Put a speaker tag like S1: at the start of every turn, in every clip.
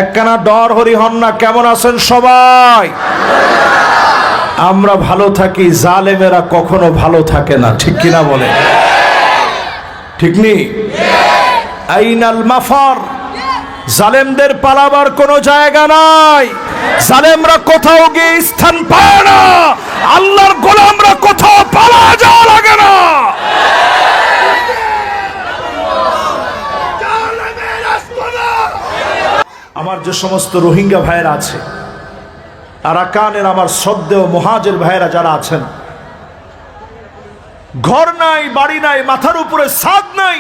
S1: একখানা ডর হরি হন না। কেমন আছেন সবাই? আমরা ভালো থাকি, জালেমেরা কখনো ভালো থাকে না, ঠিক কিনা বলে? ঠিক নেই? আইনাল মাফার, জালেমদের পালাবার কোনো জায়গা নাই। জালেমরা কোথাও গিয়ে স্থান পায় না, আল্লাহর গোলামরা কোথাও পালা যাওয়া লাগে না। আমার যে সমস্ত রোহিঙ্গা ভাইয়েরা আছে, আরাকানের আমার শ্রদ্ধেয় মুহাজির ভাইয়েরা যারা আছেন, ঘর নাই, বাড়ি নাই, মাথার উপরে ছাদ নাই,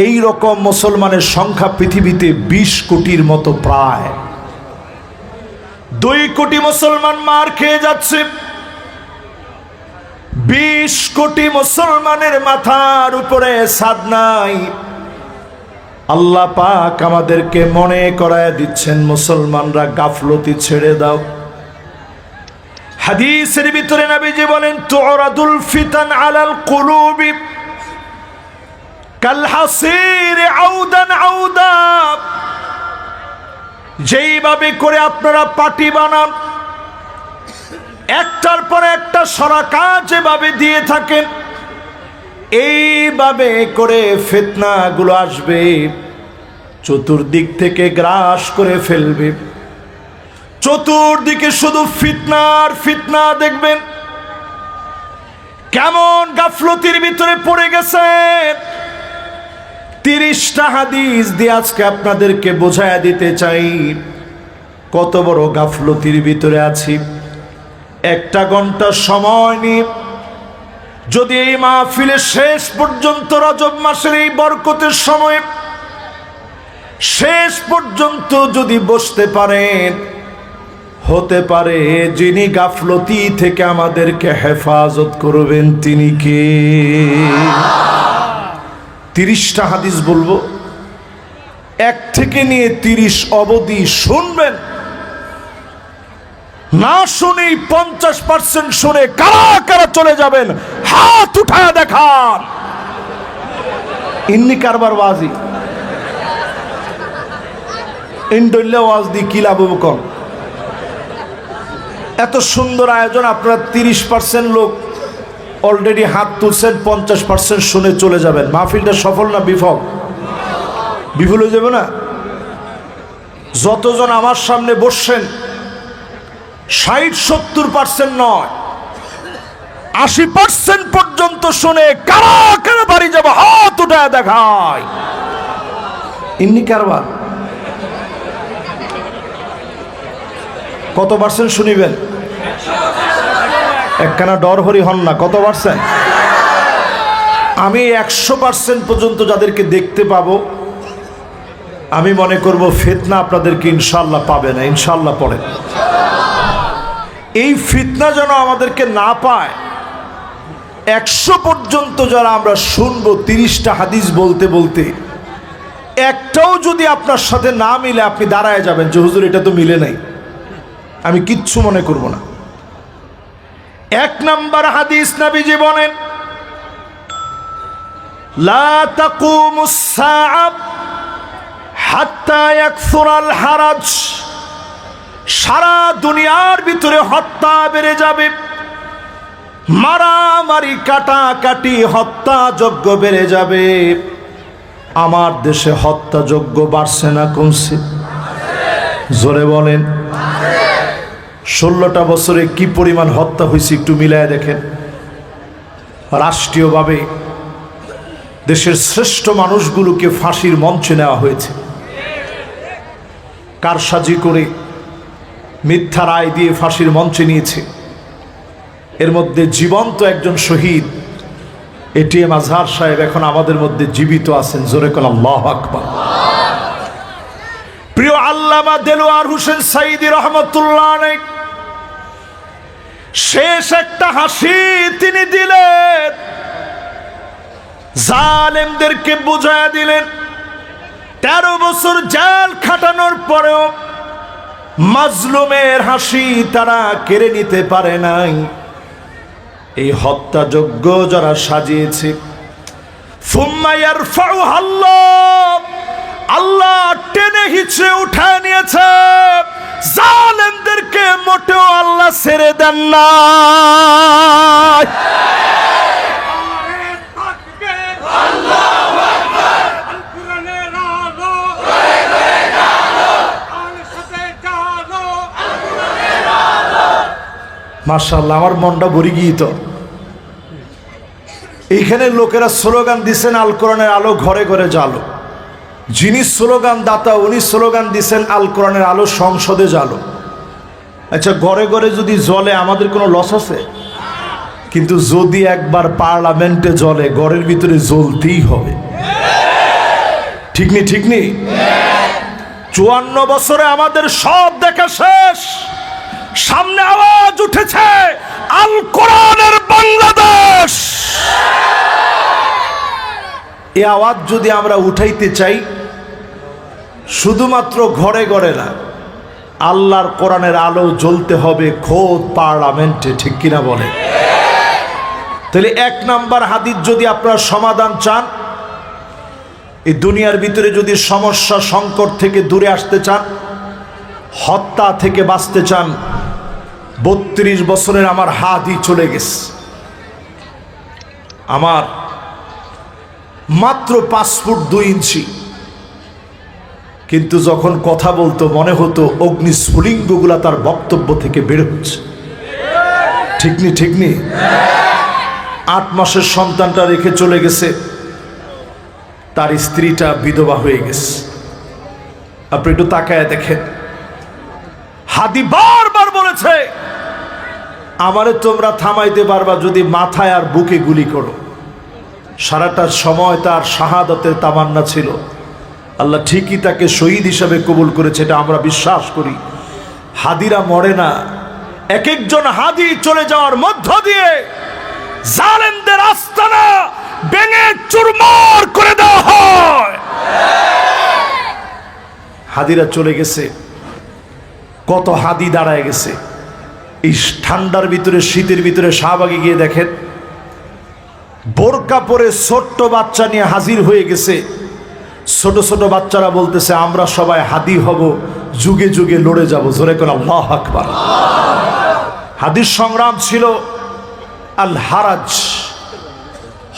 S1: এই রকম মুসলমানের সংখ্যা পৃথিবীতে 20 কোটির মতো, প্রায় 2 কোটি মুসলমান মার খেয়ে যাচ্ছে। 20 কোটি মুসলমানের মাথার উপরে ছাদ নাই। আল্লাহ পাক আমাদেরকে মনে করায় দিচ্ছেন, মুসলমানরা গাফলতি ছেড়ে দাও। হাদিসের ভিতরে নবীজি বলেন, তুরাদুল ফিতান আলাল কুলুবি কাল হাসির আউদান আউদা। যেইভাবে করে আপনারা পাটি বানান, একটার পর একটা সরাকা যেভাবে দিয়ে থাকেন, এইভাবে করে ফিতনাগুলো আসবে, চতুর্দিক থেকে গ্রাস করে ফেলবে। চতুর্দিকে শুধু ফিতনার ফিতনা দেখবেন। কেমন গাফলতির ভিতরে পড়ে গেছে। 30টা হাদিস দিয়ে আজকে আপনাদেরকে বোঝায়া দিতে চাই কত বড় গাফলতির ভিতরে আছি। 1 ঘন্টা সময় নিয়ে যদি এই মাহফিলের শেষ পর্যন্ত, রজব মাসের এই বরকতের সময় শেষ পর্যন্ত যদি বসতে পারেন, হতে পারে যিনি গাফলতি থেকে আমাদেরকে হেফাজত করবেন তিনি কে। 30টা হাদিস বলবো, 1 থেকে নিয়ে 30 অবধি শুনবেন। না শুনেই 50% শুনে কারা কারা চলে যাবেন, হাত উঠায় দেখান। ইন্নি কারবার ওয়াজি ইন্ডোল্লা ওয়াজ দি কি লাভ কম। এত সুন্দর আয়োজন, আপনারা 30% লোক অলরেডি হাত তুলছেন, 50% শুনে চলে যাবেন। মাহফিলটা সফল না বিফল? বিফল হয়ে যাবে না? যতজন আমার সামনে বসছেন, 60-70% নয়, 80% পর্যন্ত শুনে কারা কারা বাড়ি যাবো, হাত উঠায় দেখায়। ইন্নি কারবার কত পার্সেন্ট শুনিবেন? একখানা ডর হরি হন না। কত পার্সেন্ট? আমি 100% পর্যন্ত যাদেরকে দেখতে পাবো, আমি মনে করব ফিতনা আপনাদেরকে ইনশাল্লাহ পাবে না। ইনশাল্লাহ পড়ে। এই ফিতনা যেন আমাদেরকে না পায়, 100 পর্যন্ত যারা আমরা শুনবো, 30টা হাদিস বলতে বলতে একটাও যদি আপনার সাথে না মিলে, আপনি দাঁড়ায় যাবেন যে হুজুর এটা তো মিলে নাই, আমি কিচ্ছু মনে করব না। 1 নাম্বার হাদিস, নবীজি বলেন, লা তাকুমুস সাআ হাত্তা ইয়াকসুরাল হারাজ। সারা দুনিয়ার ভিতরে হত্যা বেড়ে যাবে, মারামারি, কাটাকাটি, হত্যাযজ্ঞ বেড়ে যাবে। আমার দেশে হত্যাযজ্ঞ বাড়ছে না কমছে? জোরে বলেন। 16টা বছরে কি পরিমাণ হত্যা হয়েছে একটু মিলায় দেখেন। রাষ্ট্রীয়ভাবে দেশের শ্রেষ্ঠ মানুষগুলোকে ফাঁসির মঞ্চে নেওয়া হয়েছে, কারসাজি করে মিথ্যা রায় দিয়ে ফাঁসির মঞ্চে নিয়েছে। এর মধ্যে জীবন্ত একজন শহীদ এটিএম আজহার সাহেব এখন আমাদের মধ্যে জীবিত আছেন। জোরে কোন আল্লাহু আকবার। প্রিয় আল্লামা দেলোয়ার হোসেন সাঈদী রহমতুল্লাহ আলাইহি শেষ একটা হাসি তিনি দিলেন, জালেমদেরকে বুঝায়া দিলেন। 13 বছর জেল খাটানোর পরেও মাজলুমের হাসি তারা কেড়ে নিতে পারে নাই। এই হত্যাযজ্ঞ যারা সাজিয়েছে, ফুম্মা ইয়ারফাউহা আল্লাহ, আল্লাহ টেনে হিচড়ে জান্নাত। মাশাআল্লাহ, আমার মনটা ভরে গিয়েছিল। এইখানে লোকেরা স্লোগান দিচ্ছেন আল কোরআনের আলো ঘরে ঘরে জ্বালো। যিনি স্লোগান দাতা উনি স্লোগান দিচ্ছেন আল কোরআনের আলো সংসদে জ্বালো। আচ্ছা, ঘরে ঘরে যদি জ্বলে আমাদের কোনো লস আছে? কিন্তু যদি একবার পার্লামেন্টে জ্বলে ঘরের ভিতরে জ্বলতেই হবে। ঠিক নি? ঠিক নি? 54 বছরে আমাদের সব দেখা শেষ, সামনে আওয়াজ উঠেছে আল কোরআনের বাংলাদেশ। এই আওয়াজ যদি আমরা উঠাইতে চাই, শুধুমাত্র ঘরে ঘরে না, আল্লাহর কোরআনের আলো জ্বলতে হবে খোদ পার্লামেন্টে। ঠিক কিনা বলে? তাহলে 1 নাম্বার হাদিস, যদি আপনারা সমাধান চান, এই দুনিয়ার ভিতরে যদি সমস্যা সংকট থেকে দূরে আসতে চান, হত্যা থেকে বাঁচতে চান, 32 বছরের আমার হাদি চলে গেছে। আমার মাত্র 5 ফুট 2 ইঞ্চি, কিন্তু যখন কথা বলতো মনে হতো অগ্নিস্ফুলিঙ্গগুলা তার বক্তব্য থেকে বের হচ্ছে। ঠিক নি? ঠিক নি? 8 মাসের সন্তানটা রেখে চলে গেছে, তার স্ত্রীটা বিধবা হয়ে গেছে। আপনি একটু তাকায় দেখেন, হাদি বারবার বলেছে আমারে তোমরা থামাইতে পারবা যদি মাথায় আর বুকে গুলি করো। সারাটা সময় তার শাহাদাতের তামান্না ছিল। আল্লাহ ঠিকই তাকে শহীদ হিসাবে কবুল করেছে, এটা আমরা বিশ্বাস করি। হাদিরা মরে না। এক একজন হাদি চলে যাওয়ার মধ্য দিয়ে জালেমদের আস্তানা ভেঙে চুরমার করে দেওয়া হয়। হাদিরা চলে গেছে, কত হাদি দাঁড়ায় গেছে। এই ঠান্ডার ভিতরে, শীতের ভিতরে শাহবাগে গিয়ে দেখেন, বোরকা পরে ছোট্ট বাচ্চা নিয়ে হাজির হয়ে গেছে। ছোট ছোট বাচ্চারা বলতেছে আমরা সবাই হাদি হব, যুগে যুগে লড়ে যাব। জোরে করে আল্লাহু আকবার। হাদির সংগ্রাম ছিল আল হারাজ,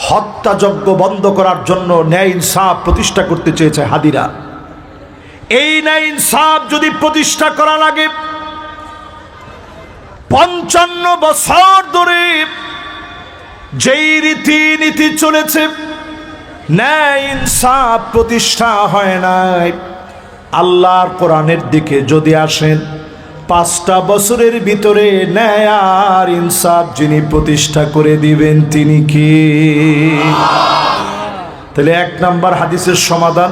S1: হত্যাযজ্ঞ বন্ধ করার জন্য ন্যায় ইনসাফ প্রতিষ্ঠা করতে চেয়েছে হাদিরা। এই ন্যায় ইনসাফ যদি প্রতিষ্ঠা করা লাগে, 55 বছর ধরে যেই রীতিনীতি চলেছে, ন্যায় ইনসাফ প্রতিষ্ঠা হয় নাই। আল্লাহর কোরআনের দিকে যদি আসেন, 5টা বছরের ভিতরে ন্যায় আর ইনসাফ যিনি প্রতিষ্ঠা করে দিবেন তিনি কে? তাহলে 1 নাম্বার হাদিসের সমাধান,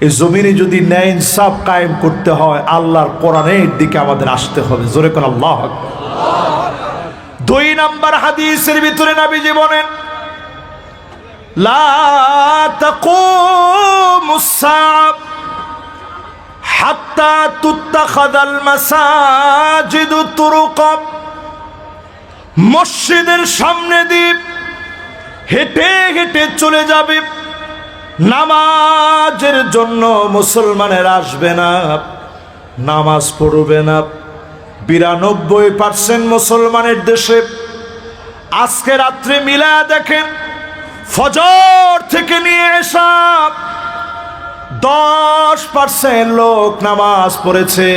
S1: এই জমিনে যদি ন্যায় ইনসাফ কায়েম করতে হয়, আল্লাহর কোরআনের দিকে আমাদের আসতে হবে। জোরে করে আল্লাহু আকবার। 2 নাম্বার হাদিসের ভিতরে নবীজি বলেন, লা তাকুমুস সাআহ হাত্তা তুত্তাখাযাল মাসাজিদু তুরুকা। মসজিদের সামনে দিয়ে হেঁটে হেঁটে চলে যাবে, নামাজের জন্য মুসলমানের আসবে না, নামাজ পড়বে না। 92% মুসলমানের দেশে। আজকে রাত্রে মিলা দেখেন, ফজর থেকে নিয়ে এসা 10% লোক নামাজ পড়েছে,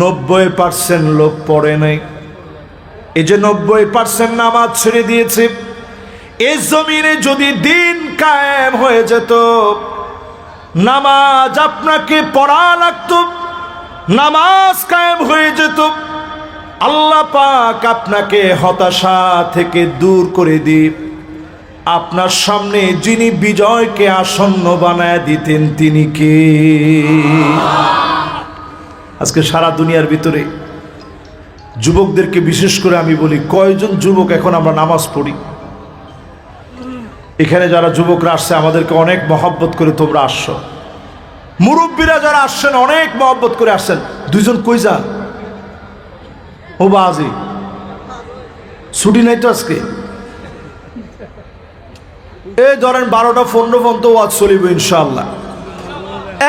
S1: 90% লোক পড়ে নাই। এই যে 90% নামাজ ছেড়ে দিয়েছে, এই জমিনে যদি দিন কায়েম হয়ে যেত, নামাজ আপনাকে পড়া লাগতো, নামাজ কায়েম হয়ে যেত, আল্লাহ পাক আপনাকে হতাশা থেকে দূর করে দিয়ে আপনার সামনে যিনি বিজয়কে আসন্ন বানায় দিতেন তিনি কে? আজকে সারা দুনিয়ার ভিতরে যুবকদেরকে বিশেষ করে আমি বলি, কয়জন যুবক এখন আমরা নামাজ পড়ি? এখানে যারা যুবকরা আসছে আমাদেরকে অনেক মহব্বত করে তোমরা আসছো। মুরব্বীরা যারা আসছেন অনেক মহব্বত করে আসছেন। 2 জন কই যান? ও বাজি, ছুটি নাই তো আজকে? এই ধরেন 12টা 15 পর্যন্ত ওয়াজ চলিব ইনশাআল্লাহ।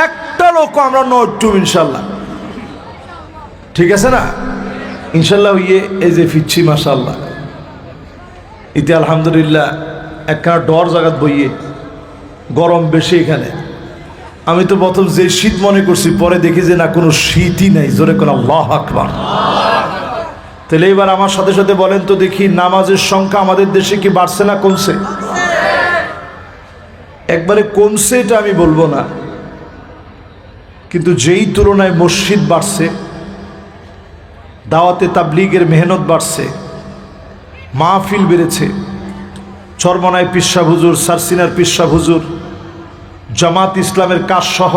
S1: একটা লোক আমরা নটুম ইনশাআল্লাহ। ঠিক আছে না? ইনশাল্লাহ ইয়ে এই যে ফিরছি মাশাআল্লাহ ইতি আলহামদুলিল্লাহ একখানা ডর জাগাত বইয়ে গরম বেশি এখানে। আমি তো প্রথম যে শীত মনে করছি পরে দেখি যে না কোনো শীতই নাই। জোরে কোন আল্লাহু আকবার। তাহলে এবার আমার সাথে সাথে বলেন তো দেখি, নামাজের সংখ্যা আমাদের দেশে কি বাড়ছে না কমছে? একবারে কমছে এটা আমি বলবো না, কিন্তু যেই তুলনায় মসজিদ বাড়ছে, দাওয়াতে তাবলীগের মেহনত বাড়ছে, মাহফিল বেড়েছে, চরমনায় পীর সাহেব হুজুর, সারসিনার পীর সাহেব হুজুর, জামাত ইসলামের কাজ সহ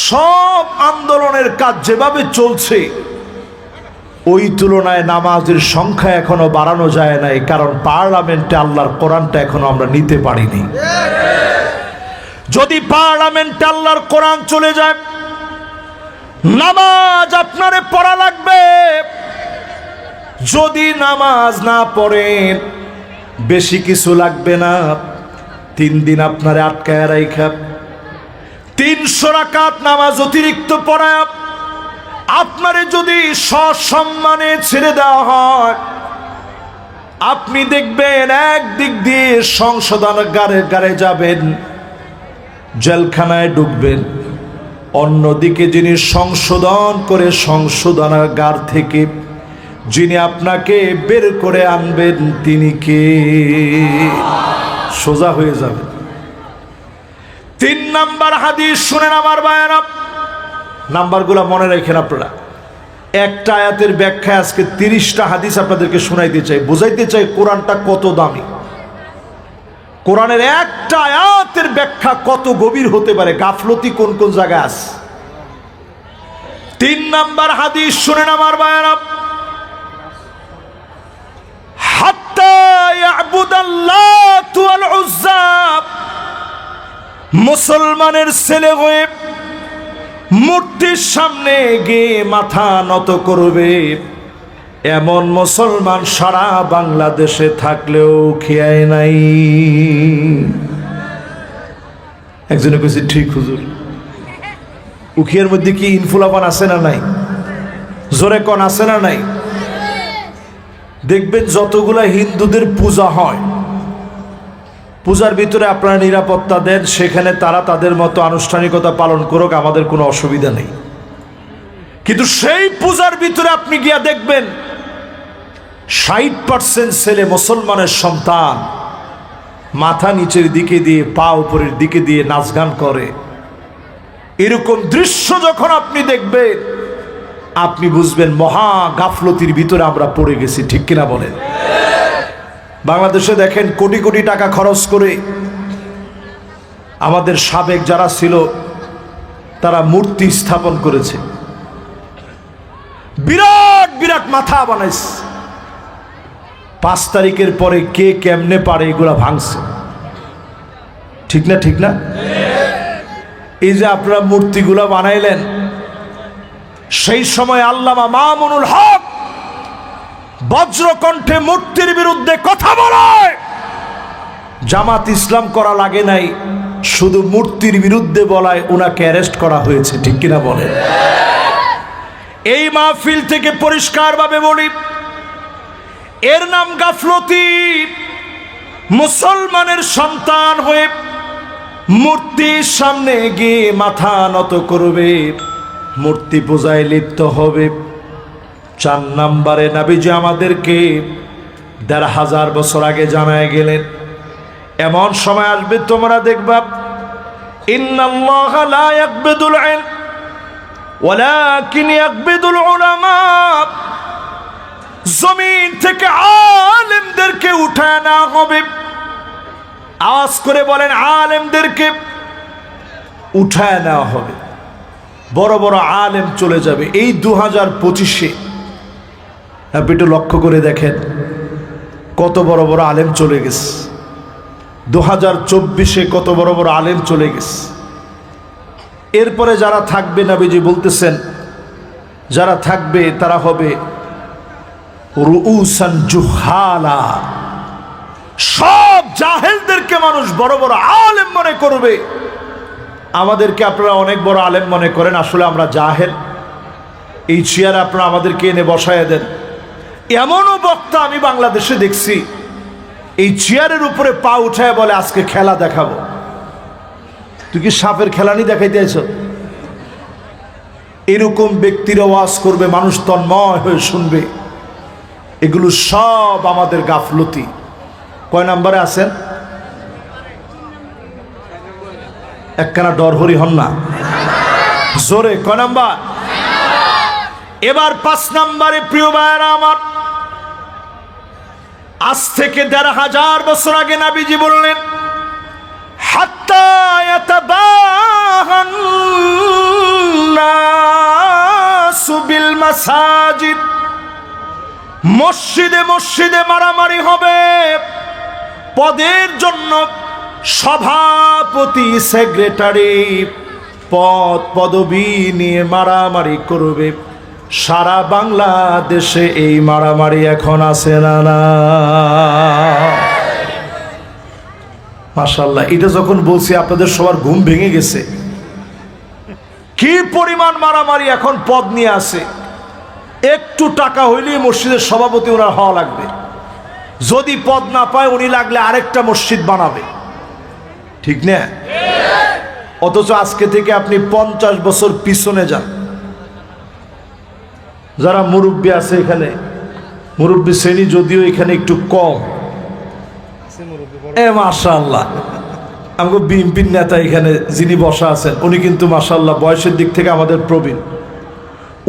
S1: সব আন্দোলনের কাজ যেভাবে চলছে ওই তুলনায় নামাজের সংখ্যা এখনো বাড়ানো যায় নাই, কারণ পার্লামেন্টে আল্লাহর কোরআনটা এখনো আমরা নিতে পারিনি। যদি পার্লামেন্টে আল্লাহর কোরআন চলে যায়, নামাজ আপনারে পড়া লাগবে। যদি নামাজ না পড়েন বেশি কিছু লাগবে না, 3 দিন আপনারে আটকায় রাইখা 300 রাকাত নামাজ অতিরিক্ত পড়ায় আপনারে যদি সসম্মানে ছেড়ে দেওয়া হয়, আপনি দেখবেন একদিক দিয়ে সংশোধনাগারে যাবেন, জেলখানায় ঢুকবেন, অন্যদিকে যিনি সংশোধন করে সংশোধনাগার থেকে যিনি আপনাকে বের করে আনবেন তিনি কে? সোজা হয়ে যাবে। 3 নাম্বার হাদিস শুনেন আমার ভাইয়েরা, নাম্বারগুলো মনে রাখেন আপনারা। একটা আয়াতের ব্যাখ্যা আজকে 30টা হাদিস আপনাদেরকে শোনাইতে চাই, বোঝাইতে চাই কোরআনটা কত দামি। কোরআনের একটা আয়াতের ব্যাখ্যা কত গভীর হতে পারে, গাফলতি কোন কোন জায়গায় আছে। 3 নাম্বার হাদিস শুনেন আমার ভাইয়েরা, হাত্তা ইয়াবুদাল্লাতু ওয়াল উজ্জা, মুসলমানের ছেলে হয়ে মূর্তির সামনে গিয়ে মাথা নত করবে এমন মুসলমান সারা বাংলাদেশে থাকলেও খেয়ায় নাই। একজনে কইছে ঠিক হুজুর, উখিয়ার মধ্যে কি ইনফুলাপান আছে না নাই? জোরে কন আছে না নাই? দেখবেন যতগুলা হিন্দুদের পূজা হয়, পূজার ভিতরে আপনারা নিরাপত্তা দেন, সেখানে তারা তাদের মতো আনুষ্ঠানিকতা পালন করুক, আমাদের কোনো অসুবিধা নেই। কিন্তু সেই পূজার ভিতরে আপনি গিয়া দেখবেন 60% ছেলে মুসলমানের সন্তান মাথা নিচের দিকে দিয়ে পা উপরের দিকে দিয়ে নাচ গান করে। এরকম দৃশ্য যখন আপনি দেখবেন, আপনি বুঝবেন মহা গাফলতির ভিতরে আমরা পড়ে গেছি। ঠিক কিনা বলেন? বাংলাদেশে দেখেন কোটি কোটি টাকা খরচ করে আমাদের সাবেক যারা ছিল তারা মূর্তি স্থাপন করেছে, বিরাট বিরাট মাথা বানাইছে। 5 তারিখের পরে কে কেমনে পারে এগুলা ভাঙছে। ঠিক না? ঠিক না? এই যে আপনারা মূর্তিগুলা বানাইলেন, সেই সময় আল্লামা মামুনুল হক বজ্রকণ্ঠে মূর্তির বিরুদ্ধে কথা বলায় জামাত ইসলাম করা লাগে নাই, শুধু মূর্তির বিরুদ্ধে বলায় ওনাকে অ্যারেস্ট করা হয়েছে। ঠিক কিনা বলে? এই মাহফিল থেকে পরিষ্কারভাবে বলি, এর নাম গাফলতি। মুসলমানের সন্তান হয়ে মূর্তির সামনে গিয়ে মাথা নত করবে, মূর্তি পূজায় লিপ্ত হবে। 4 নম্বরে নবীজি আমাদেরকে 1500 বছর আগে জানায় গেলেন, এমন সময় আসবে তোমরা দেখবা, ইন্নাল্লাহা লা ইয়াকবিদুল ইলম ওয়ালাকিন ইয়াকবিদুল উলামা, জমিন থেকে আলেমদেরকে উঠায় নেওয়া হবে। আওয়াজ করে বলেন, আলেমদেরকে উঠায় নেওয়া হবে। বড় বড় আলেম চলে যাবে। এই 2025-এ আপনি একটু লক্ষ্য করে দেখেন কত বড় বড় আলেম চলে গেছে। 2024-এ কত বড় বড় আলেম চলে গেছে। এরপরে যারা থাকবে, নবীজি বলতেছেন যারা থাকবে তারা হবে রুউসান জুহালা, সব জাহেলদেরকে মানুষ বড় বড় আলেম মনে করবে। আমাদেরকে আপনারা অনেক বড় আলেম মনে করেন, আসলে আমরা জাহেল। এই চেয়ারে আপনারা আমাদেরকে এনে বসায় দেন। এমনও বক্তা আমি বাংলাদেশে দেখছি, এই চেয়ারের উপরে পা উঠায় বলে আজকে খেলা দেখাবো। তুই কি সাপের খেলানি দেখাইতে আইছ? এরকম ব্যক্তিরা ওয়াজ করবে, মানুষ তন্ময় হয়ে শুনবে। এগুলো সব আমাদের গাফলতি। কয় নাম্বারে আছেন? একখানা ডরহরি হন না, জোরে কয় নাম্বার? এবার 5 নাম্বারে প্রিয় ভাইয়েরা আমার, আজ থেকে 1500 বছর আগে নবীজি বললেন, হাত্তা ইয়াতাবাহান নাসু বিল মাসাজিদ, মসজিদে মসজিদে মারামারি হবে পদের জন্য। সভাপতি সেক্রেটারি পদ পদবি নিয়ে মারামারি করবে। সারা বাংলাদেশে এই মারামারি এখন আছে না না? মাশাআল্লাহ, এটা যখন বলছি আপনাদের সবার ঘুম ভেঙে গেছে। কি পরিমাণ মারামারি এখন পদ নিয়ে আসে। একটু টাকা হইলেই মসজিদের সভাপতি ওনার হওয়া লাগবে। যদি পদ না পায় উনি লাগলে আরেকটা মসজিদ বানাবে, ঠিক না? অথচ আজকে থেকে আপনি 50 বছর পিছনে যান, যারা মুরব্বী আছে এখানে, মুরব্বী শ্রেণী যদিও এখানে একটু কম, মাশাআল্লাহ আমাকে বিএনপির নেতা এখানে যিনি বসা আছেন উনি কিন্তু মাশাআল্লাহ বয়সের দিক থেকে আমাদের প্রবীণ।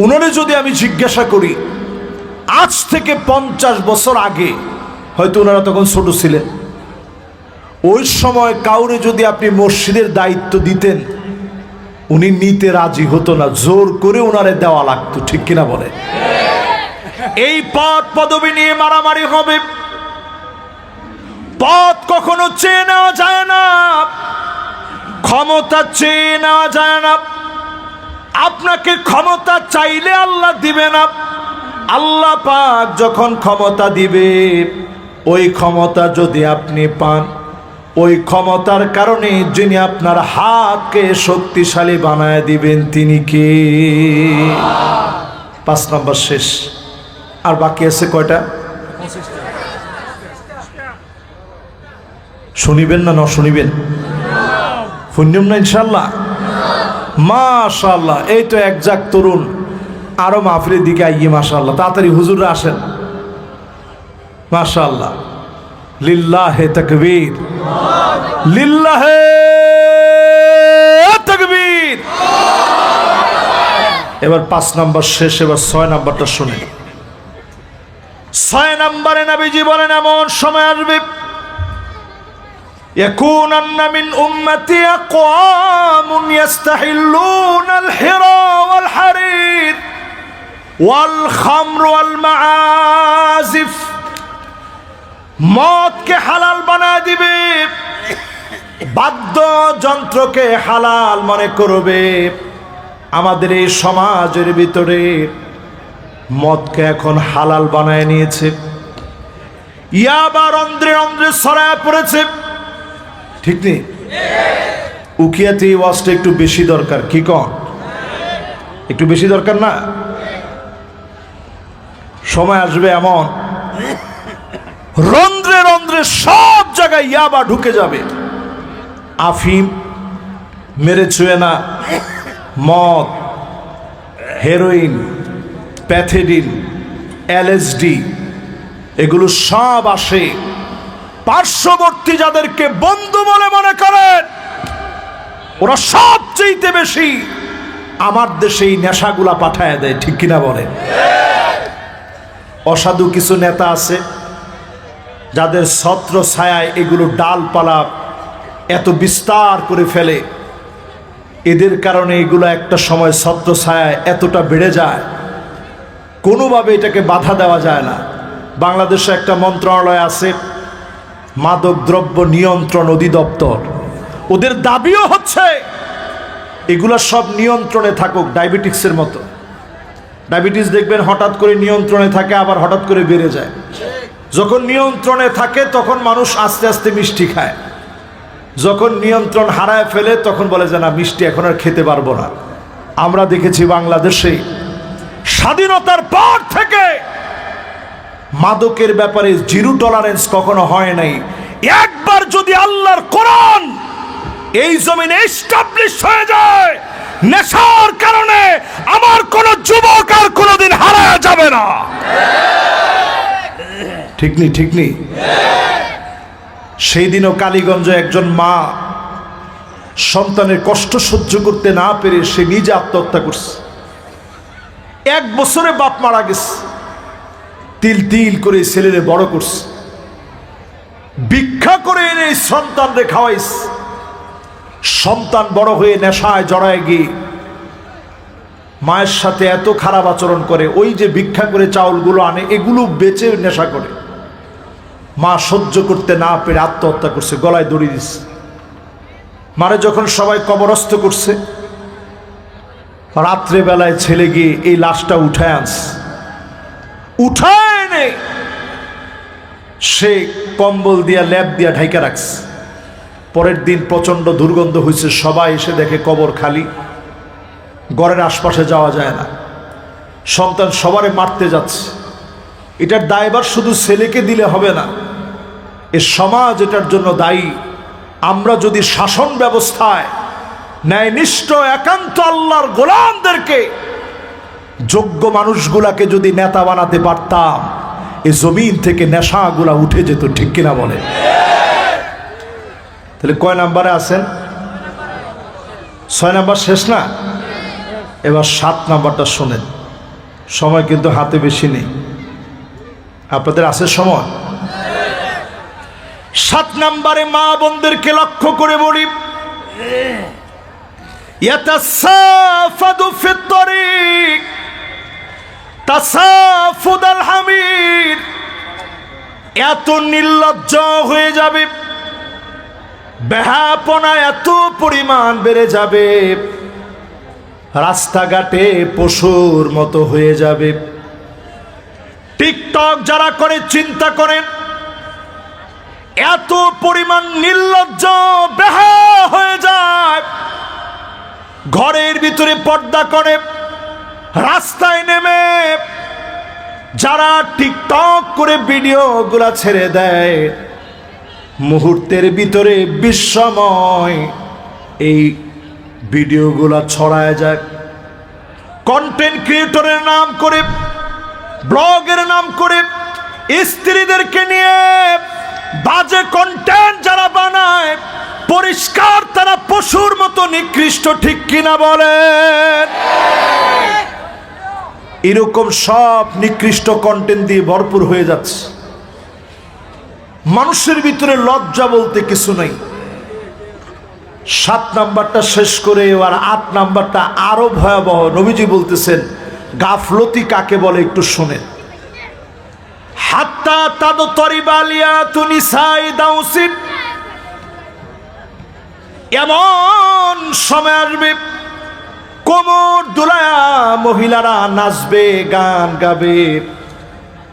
S1: উনারে যদি আমি জিজ্ঞাসা করি আজ থেকে 50 বছর আগে, হয়তো ওনারা তখন ছোট ছিলেন, ওই সময় কাউরে যদি আপনি মসজিদের দায়িত্ব দিতেন উনি নিতে রাজি হতো না, জোর করে ওনারে দেওয়া লাগতো, ঠিক কিনা বলে? এই পদ পদবি নিয়ে মারামারি হবে। পদ কখনো চেয়ে নেওয়া যায় না, ক্ষমতা চেয়ে নেওয়া যায় না। আপনাকে ক্ষমতা চাইলে আল্লাহ দিবে না। আল্লাহ পাক যখন ক্ষমতা দিবে, ওই ক্ষমতা যদি আপনি পান, ওই ক্ষমতার কারণে যিনি আপনার হাতকে শক্তিশালী বানায় দিবেন তিনি কে? 5 নম্বর শেষ। আর বাকি আছে কয়টা? শুনিবেন না না শুনিবেন? শুনিম না ইনশাল্লাহ? মাশাআল্লাহ, এই তো একজাক তরুণ আরো মাহফিলের দিকে আইয়ে মাশাআল্লাহ, তাড়াতাড়ি হুজুররা আসেন। মাশাআল্লাহ, লিল্লাহে তাকবীর, লিল্লাহে তাকবীর। এবার 5 নাম্বার শেষ, এবার 6 নাম্বারটা শুনে। 6 নাম্বারে নবীজি বলেন এমন সময় আসবে, ইয়াকুনান্না মিন উম্মতি আকওয়ামুন ইস্তাহিল্লুনাল হিরা ওয়াল হারির ওয়াল খামর ওয়াল মাআজিফ। মদকে হালাল বানায় দিবে, বাদ্যযন্ত্রকে হালাল মনে করবে। আমাদের এই সমাজের ভিতরে মদকে এখন হালাল বানায় নিয়েছে। ইয়াবা রন্ধ্রে রন্ধ্রে ছড়ায় পড়েছে, ঠিক নেই? উকিয়াতে এই ওয়াজটা একটু বেশি দরকার, কি কন? একটু বেশি দরকার না? সময় আসবে এমন রন্ধ্রে রন্ধ্রে সব জায়গায় ইয়াবা ঢুকে যাবে। আফিম, মেরেচুয়েনা, মদ, হেরোইন, প্যাথেডিন, এলএসডি, এগুলো সব আসে পার্শ্ববর্তী যাদেরকে বন্ধু বলে মনে করেন, ওরা সবচেয়ে বেশি আমার দেশে এই নেশাগুলা পাঠায় দেয়, ঠিক কিনা বলে? অসাধু কিছু নেতা আছে যাদের ছত্র ছায়ায় এগুলো ডালপালা এত বিস্তার করে ফেলে, এদের কারণে এগুলো একটা সময় ছত্র ছায়ায় এতটা বেড়ে যায়, কোনোভাবে এটাকে বাধা দেওয়া যায় না। বাংলাদেশে একটা মন্ত্রণালয় আছে, মাদক দ্রব্য নিয়ন্ত্রণ অধিদপ্তর। ওদের দাবিও হচ্ছে এগুলো সব নিয়ন্ত্রণে থাকুক, ডায়াবেটিক্সের মতো। ডায়াবেটিস দেখবেন হঠাৎ করে নিয়ন্ত্রণে থাকে, আবার হঠাৎ করে বেড়ে যায়। যখন নিয়ন্ত্রণে থাকে তখন মানুষ আস্তে আস্তে মিষ্টি খায়, যখন নিয়ন্ত্রণ হারায় ফেলে তখন বলে যে না, মিষ্টি এখন আর খেতে পারবো না। আমরা দেখেছি বাংলাদেশে স্বাধীনতার পর থেকে মাদকের ব্যাপারে জিরো টলারেন্স কখনো হয় নাই। একবার যদি আল্লাহর কোরআন এই জমিনে এস্টাবলিশ হয়ে যায়, নেশার কারণে আমার কোন যুবক আর কোনোদিন হারায়া যাবে না। ঠিক নি? ঠিক নি? সেই দিনও কালীগঞ্জে একজন মা সন্তানের কষ্ট সহ্য করতে না পেরে সে নিজে আত্মহত্যা করছে। 1 বছরে বাপ মারা গেছে, তিল তিল করে ছেলেরে বড় করছে, ভিক্ষা করে এনে সন্তানরে খাওয়াইছে। সন্তান বড় হয়ে নেশায় জড়ায় গিয়ে মায়ের সাথে এত খারাপ আচরণ করে, ওই যে ভিক্ষা করে চাউলগুলো আনে এগুলো বেচে নেশা করে। মা সহ্য করতে না পেরে আত্মহত্যা করছে, গলায় দড়ি দিচ্ছে। মারে যখন সবাই কবরস্থ করছে, রাত্রে বেলায় ছেলে গিয়ে এই লাশটা উঠায় আনছে। উঠায় এনে সে কম্বল দিয়া ল্যাপ দিয়া ঢাইকা রাখছে। পরের দিন প্রচন্ড দুর্গন্ধ হয়েছে, সবাই এসে দেখে কবর খালি, ঘরের আশপাশে যাওয়া যায় না। সন্তান সবারে মারতে যাচ্ছে। এটার দায়ভার শুধু ছেলেকে দিলে হবে না, এ সমাজ এটার জন্য দায়ী। আমরা যদি শাসন ব্যবস্থায় ন্যায়নিষ্ঠ একান্ত আল্লাহর গোলামদেরকে, যোগ্য মানুষগুলাকে যদি নেতা বানাতে পারতাম, এই জমিন থেকে নেশাগুলা উঠে যেত। ঠিক কিনা বলে? তাহলে কয় নাম্বারে আছেন? 6 নাম্বার শেষ না? এবার 7 নাম্বারটা শোনেন। সময় কিন্তু হাতে বেশি নেই, আপনাদের আছে সময়? 7 নাম্বারে মা বোনদেরকে লক্ষ্য করে বলি, ইয়াতাসাফাদু ফিত তরিক তাসাফুদাল হামির। এত নির্লজ্জ হয়ে যাবে, বেহাপনা এত পরিমাণ বেড়ে যাবে, রাস্তাঘাটে পশুর মতো হয়ে যাবে। টিকটক যারা করে চিন্তা করেন, এত পরিমাণ নির্লজ্জ বেহা হয়ে যায়। ঘরের ভিতরে পর্দা করে রাস্তায় নেমে যারা টিকটক করে ভিডিওগুলা ছেড়ে দেয়, মুহূর্তের ভিতরে বিশ্বময় এই ভিডিওগুলা ছড়ায় যায়। কন্টেন্ট ক্রিয়েটরের নাম করে, ব্লগের নাম করে স্ত্রীদেরকে নিয়ে বাজে কন্টেন্ট যারা বানায়, পরিষ্কার তারা পশুর মতো নিকৃষ্ট। ঠিক কিনা বলেন? এরকম সব নিকৃষ্ট কন্টেন্ট দিয়ে ভরপুর হয়ে যাচ্ছে। মানুষের ভিতরে লজ্জা বলতে কিছু নাই। 7 নাম্বারটা শেষ করে এবার 8 নাম্বারটা আরো ভয়াবহ। নবীজি বলতেছেন গাফলতি কাকে বলে একটু শোনেন। হাত্তা তাদু তরিবালিয়া তুনিসাই দাউসিন। এমন সময় আসবে কোমর দুলায়া মহিলারা নাচবে, গান গাবে,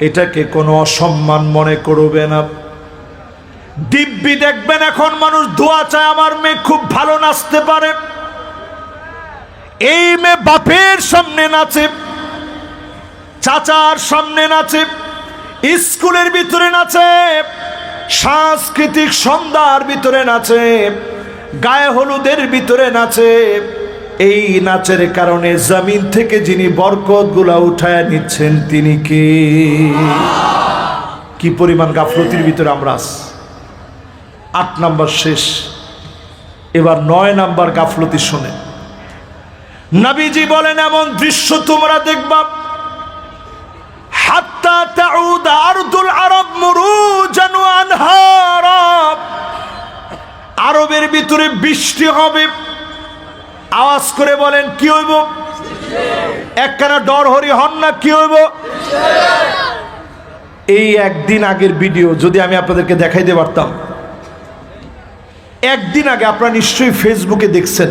S1: এটাকে কোনো অসম্মান মনে করবে না। দিব্যি দেখবেন এখন মানুষ দোয়া চায়, আমার মেয়ে খুব ভালো নাচতে পারে। এই মেয়ে বাপের সামনে নাচে, চাচার সামনে নাচে, স্কুলের ভিতরে নাচে, সাংস্কৃতিক সন্ধ্যার ভিতরে নাচে, গায়ে হলুদের ভিতরে নাচে। এই নাচের কারণে জমিন থেকে যিনি বরকতগুলা উঠায় নিচ্ছেন তিনি কে? কি পরিমাণ গাফলতির ভিতরে আমরা আছি। 8 নাম্বার শেষ, এবার 9 নাম্বার গাফলতি শুনে। নবীজি বলেন এমন দৃশ্য তোমরা দেখবা, হাত্তা তাউদ আরদুল আরব মুরুজান ওয়া আনহারা। আরবের ভিতরে বৃষ্টি হবে। আওয়াজ করে বলেন কি হইব? একখানা ডর হরি হন না, কি হইব? এই একদিন আগের ভিডিও যদি আমি আপনাদেরকে দেখাইতে পারতাম। একদিন আগে আপনারা নিশ্চয়ই ফেসবুকে দেখছেন,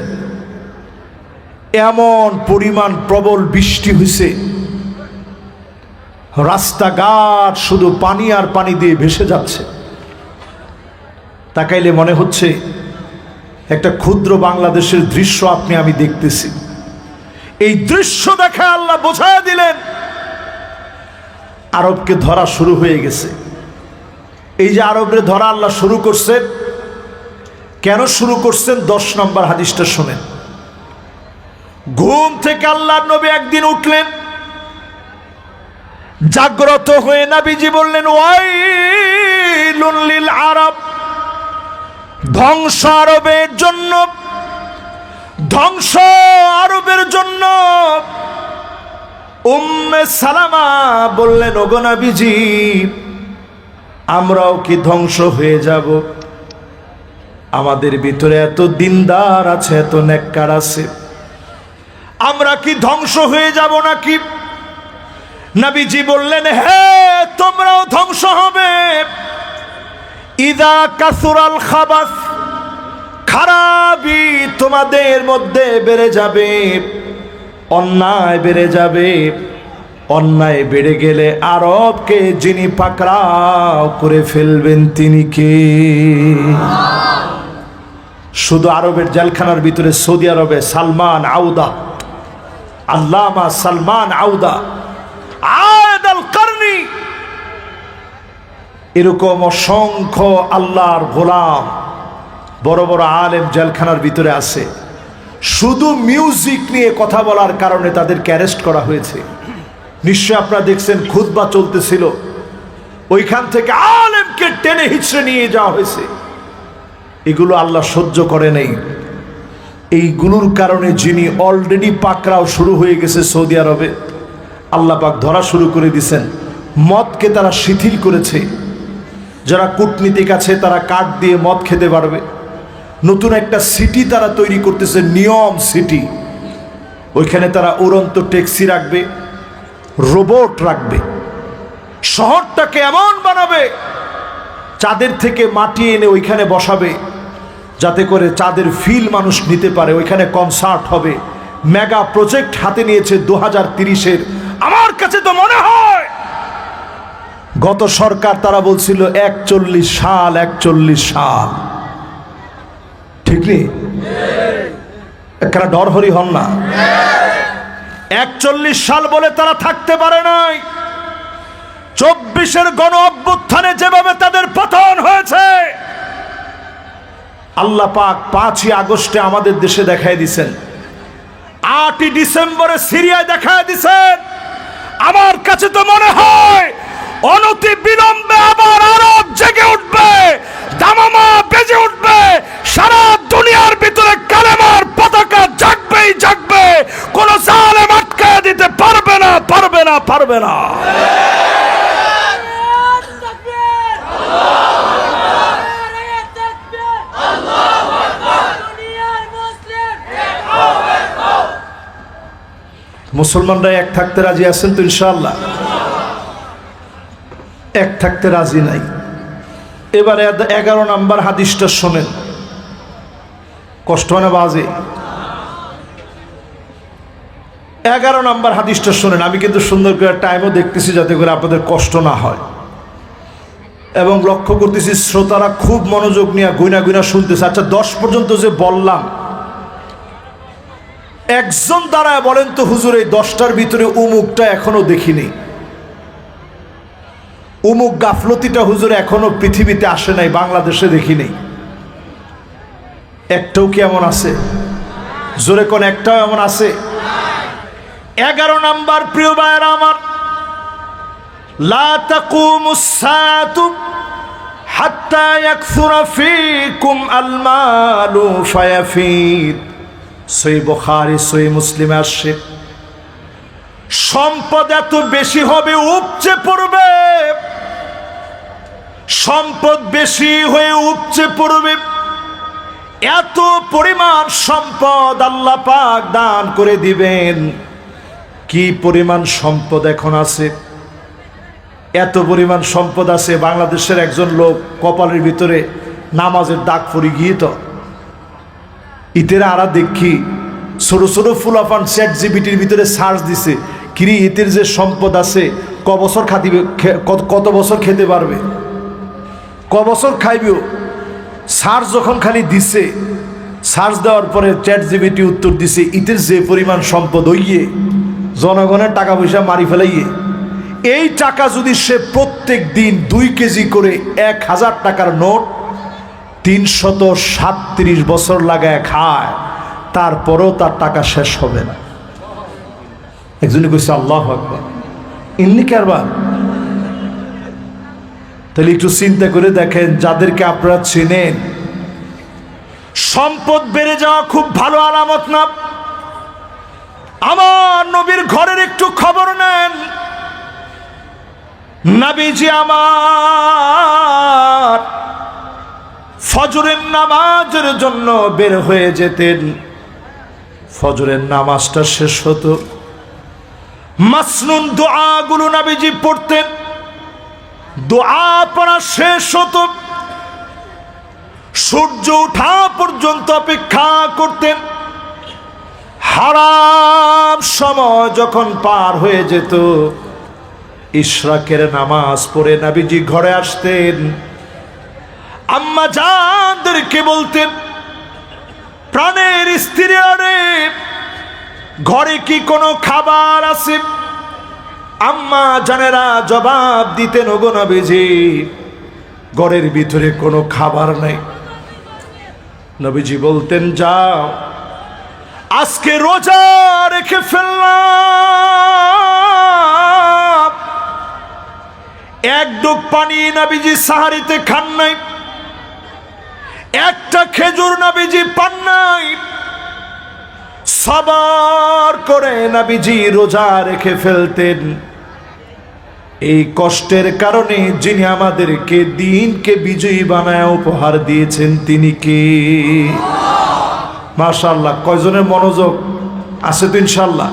S1: এমন পরিমাণ প্রবল বৃষ্টি হয়েছে, রাস্তাঘাট শুধু পানি আর পানি দিয়ে ভেসে যাচ্ছে। তাকাইলে মনে হচ্ছে একটা ক্ষুদ্র বাংলাদেশের দৃশ্য আমি দেখতেছি। এই দৃশ্য দেখে আল্লাহ বোঝায় দিলেন আরবকে ধরা শুরু হয়ে গেছে। এই যে আরবরে ধরা আল্লাহ শুরু করছেন, কেন শুরু করছেন 10 নম্বর হাদিসটা শুনেন। ঘুম থেকে আল্লাহর নবী একদিন উঠলেন, জাগ্রত হয়ে নবীজি বললেন, ওয়াইলুন লিল আরব, ধ্বংস আরবের জন্য, ধ্বংস আরবের জন্য। উম্মে সালামা বললেন, ওগো নবীজি, আমরাও কি ধ্বংস হয়ে যাব? আমাদের ভিতরে এত দিনদার আছে, এত নেককার আছে, আমরা কি ধ্বংস হয়ে যাব নাকি? নবীজি বললেন, হ্যাঁ, তোমরাও ধ্বংস হবে। ইদা কাসুরাল খাবাস, খারাপি তোমাদের মধ্যে বেড়ে যাবে, অন্যায় বেড়ে যাবে। অন্যায় বেড়ে গেলে আরবকে যিনি পাকড়াও করে ফেলবেন তিনি কে? শুধু আরবের জেলখানার ভিতরে সৌদি আরবে সালমান আউদা, আল্লামা সালমান আউদা আয়েদ আল কারনি, এরকম অসংখ্য আল্লাহর গোলাম বড় বড় আলেম জেলখানার ভিতরে আছে। শুধু মিউজিক নিয়ে কথা বলার কারণে তাদেরকে অ্যারেস্ট করা হয়েছে। নিশ্চয় আপনারা দেখছেন, খুতবা চলতেছিল, ওইখান থেকে আলেমকে টেনে হিচড়ে নিয়ে যাওয়া হয়েছে। এগুলো আল্লাহ সহ্য করে নেই। এইগুলোর কারণে যিনি অলরেডি পাকড়াও শুরু হয়ে গেছে সৌদি আরবে, আল্লাহ পাক ধরা শুরু করে দিয়েছেন। মদকে তারা শিথিল করেছে। যারা কূটনীতিক আছে তারা কার্ড দিয়ে মদ খেতে পারবে। নতুন একটা সিটি তারা তৈরি করতেছে, নিয়ম সিটি। ওইখানে তারা উড়ন্ত ট্যাক্সি রাখবে, রোবট রাখবে। শহরটাকে এমন বানাবে, চাঁদের থেকে মাটি এনে ওইখানে বসাবে, যাতে করে চাঁদের ফিল মানুষ নিতে পারে। ওইখানে কনসার্ট হবে। মেগা প্রজেক্ট হাতে নিয়েছে 2030-এর। আমার কাছে তো মনে হয় গত সরকার তারা বলছিল 41 সাল, ঠিক নেই? একটা ডরহরি হন না। 41 সাল বলে তারা থাকতে পারে নাই। 24-এর গণ অভ্যুত্থানে যেভাবে তাদের পতন হয়েছে, আল্লাহ পাক 5ই আগস্টে আমাদের দেশে দেখায় দিছেন, 8ই ডিসেম্বরে সিরিয়ায় দেখায় দিছেন। আমার কাছে তো মনে হয় অনতি বিলম্বে আবার আরব জেগে উঠবে, দামামা বেজে উঠবে, সারা দুনিয়ার ভিতরে কালেমার পতাকা জাগবেই জাগবে। কোন জালেম আটকায় দিতে পারবে না, পারবে না, পারবে না। মুসলমানরা এক থাকতে রাজি আছেন তো? ইনশাআল্লাহ এক থাকতে রাজি নাই। এবারে 11 নম্বর হাদিসটা শোনেন। কষ্ট হয় না বাজে? 11 নম্বর হাদিসটা শোনেন। আমি কিন্তু সুন্দর করে টাইমও দেখতেছি যাতে করে আপনাদের কষ্ট না হয়, এবং লক্ষ্য করতেছি শ্রোতারা খুব মনোযোগ নিয়ে গুইনা গুইনা শুনতেছে। আচ্ছা, 10 পর্যন্ত যে বললাম, একজন দাঁড়ায় বলেন তো, হুজুর এই 10টার ভিতরে উমুকটা এখনো দেখিনি, উমুক গাফলতিটা হুজুর এখনো পৃথিবীতে আসে নাই, বাংলাদেশে দেখি নেই। একটাও কি এমন আছে? জোরে কোন একটাও এমন আছে? 11 নাম্বার, প্রিয় ভাইরা আমার, লা তাকুমুস সাআতু হাত্তা ইয়াকসুরা ফীকুম আল মালু ফায়াফিদ। সহিহ বুখারী, সহিহ মুসলিমে আসছে, সম্পদ এত বেশি হবে, উপচে পড়বে। সম্পদ বেশি হয়ে উপচে পড়বে। এত পরিমাণ সম্পদ আল্লাহ পাক দান করে দিবেন। কি পরিমাণ সম্পদ এখন আছে! এত পরিমাণ সম্পদ আছে, বাংলাদেশের একজন লোক কপালের ভিতরে নামাজের দাগ পড়ে গিয়ে তো ইতের আরা দেখি ছোট ছোট ফুলাফান চ্যাট জিপিটির ভিতরে সার্চ দিছে, কিরে ইতের যে সম্পদ আছে ক বছর খাতিবে, কত বছর খেতে পারবে, ক বছর খাইবেও। সার্চ যখন খালি দিছে সার্চ দেওয়ার পরে চ্যাট জিপিটি উত্তর দিছে ইতের যে পরিমাণ সম্পদ হইয়ে জনগণের টাকা পয়সা মারি ফেলাইয়ে এই টাকা যদি সে প্রত্যেক দিন 2 কেজি করে 1000 টাকার নোট 337 বছর লাগায় খায় তারপরও তার টাকা শেষ হবে না। একজনে কইছে আল্লাহু আকবার, ইন্নি কারবার। তাহলে একটু চিন্তা করে দেখেন, যাদেরকে আপনারা চেনেন, সম্পদ বেড়ে যাওয়া খুব ভালো আলামত না। আমার নবীর ঘরের একটু খবর নেন। নবীজি আমার ফজরের নামাজের জন্য বের হয়ে যেতেন। ফজরের নামাজটা শেষ হতো, মাসনুন দোয়াগুলো নবীজি পড়তেন। দোয়া পড়া শেষ হতো, সূর্য ওঠা পর্যন্ত অপেক্ষা করতেন। হারাম সময় যখন পার হয়ে যেত, ইশরাকের নামাজ পড়ে নবীজি ঘরে আসতেন। আম্মা জানদেরকে বলতেন, প্রাণের স্ত্রীরা রে, ঘরে কি কোনো খাবার আছে? আম্মা জানেরা জবাব দিতেন, ওগো নবীজি, ঘরের ভিতরে কোনো খাবার নাই। নবীজি বলতেন, যাও, আজকে রোজা রেখে ফেললাম। এক ডুব পানি নবীজি সাহারিতে খান নাই, একটা খেজুর নবীজি পান নাই। সবার করে নবীজি রোজা রেখে ফেলতেন। এই কষ্টের কারণে যিনি আমাদেরকে দিনকে বিজয়ী বানায় উপহার দিয়েছেন তিনি কে? মাশাআল্লাহ। কয়জনের মনোযোগ আছে তো? ইনশাআল্লাহ।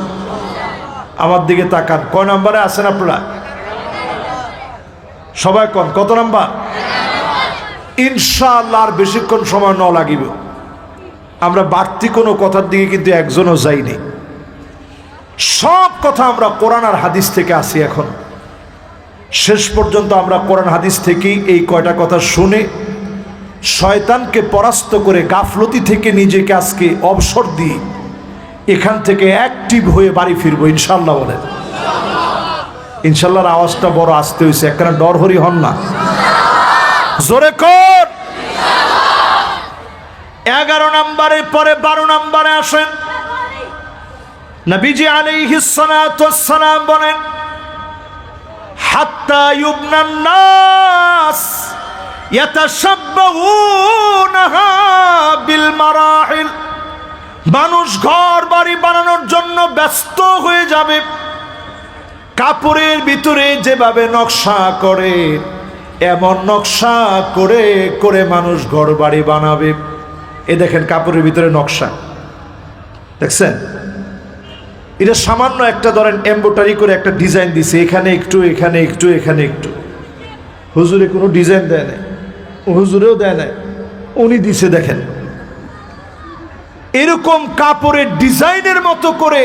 S1: আমার দিকে তাকান, কয় নম্বরে আছেন আপনারা? সবাই কোন কত নাম্বার? ইনশাআল্লাহ আর বেশিক্ষণ সময় ন লাগিব। আমরা বাড়তি কোনো কথার দিকে কিন্তু একজনও যাইনি। সব কথা আমরা কোরআন আর হাদিস থেকে আসি। এখন শেষ পর্যন্ত আমরা কোরআন হাদিস থেকেই এই কয়টা কথা শুনে শয়তানকে পরাস্ত করে গাফলতি থেকে নিজেকে আজকে অবসর দিয়ে এখান থেকে অ্যাক্টিভ হয়ে বাড়ি ফিরবো ইনশাআল্লাহ। বলেন ইনশাআল্লাহর আওয়াজটা বড় আসতে হয়েছে, একখানা ডরহরি হন না, জোরে কর। 11 নম্বরের পরে 12 নম্বরে আসেন। নবীজি আলাইহিস সালাতু ওয়াস সালাম বলেন, হাত্তা ইউবনান নাস ইয়াতাশাব্বাহুনাহা বিল মারাহিল। মানুষ ঘর বাড়ি বানানোর জন্য ব্যস্ত হয়ে যাবে। কাপড়ের ভিতরে যেভাবে নকশা করে এমন নকশা করে করে মানুষ ঘর বাড়ি বানাবে। এ দেখেন কাপড়ের ভিতরে নকশা দেখছেন? এটা সামান্য একটা ধরেন এমব্রয়ডারি করে একটা ডিজাইন দিছে, এখানে একটু এখানে একটু এখানে একটু। হুজুরে কোনো ডিজাইন দেয় না, হুজুরেও দেয় না, উনি দিছে। দেখেন এরকম কাপড়ের ডিজাইনের মতো করে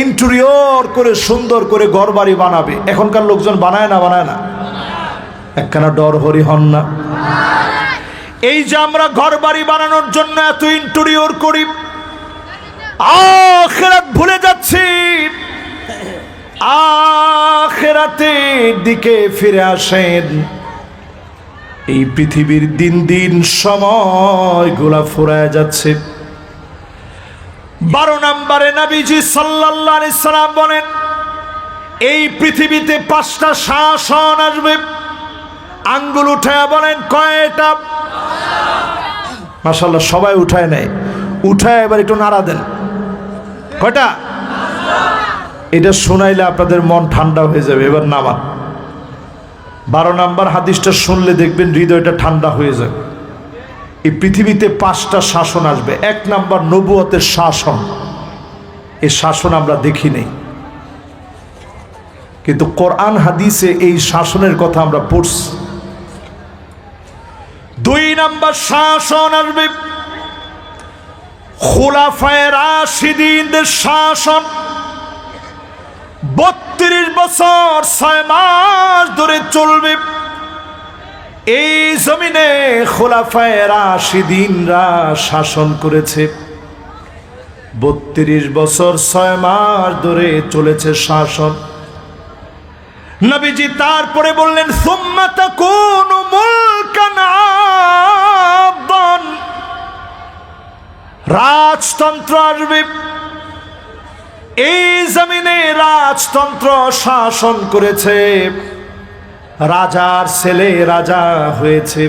S1: ইন্টেরিয়র করে সুন্দর করে ঘর বাড়ি বানাবে। এখনকার লোকজন বানায় না? বানায় না? একখানা ডর হরি হন না? এই যে আমরা ঘর বাড়ি বানানোর জন্য এত ইন্টেরিয়র করি, আখিরাত ভুলে যাচ্ছি। আখিরাতের দিকে ফিরে আসেন। এই পৃথিবীর দিন দিন সময়গুলা ফুরায় যাচ্ছে। 12 নম্বরে নবীজি সাল্লাল্লাহু আলাইহি সাল্লাম বলেন, এই পৃথিবীতে 5টা শাসন আসবে। আঙ্গুল উঠায় বলেন কয়টা? মাশাআল্লাহ, সবাই উঠায় নেয়। উঠায় এবার একটু নাড়া দেন। কয়টা? এটা শোনাইলে আপনাদের মন ঠান্ডা হয়ে যাবে। এবার নামান। 12 নম্বর হাদিসটা শুনলে দেখবেন হৃদয়টা ঠান্ডা হয়ে যাবে। এই পৃথিবীতে 5টা শাসন আসবে। 1 নম্বর নবুয়তের শাসন। এই শাসন আমরা দেখি নেই, কিন্তু কোরআন হাদিসে এই শাসনের কথা আমরা পড়ছি। 2 নম্বর শাসন আসবে খুলাফায়ে রাশিদিনদের শাসন। 32 বছর 6 মাস ধরে চলবে। এই জমিনে খোলাফায়ে রাশিদিনরা শাসন করেছে। 32 বছর 6 মাস ধরে চলেছে শাসন। নবীজি তারপরে বললেন সুম্মা তাকুনু মুলকান আবদান, রাজতন্ত্র আসবে। এই জমিনে রাজতন্ত্র শাসন করেছে, রাজার ছেলে রাজা হয়েছে,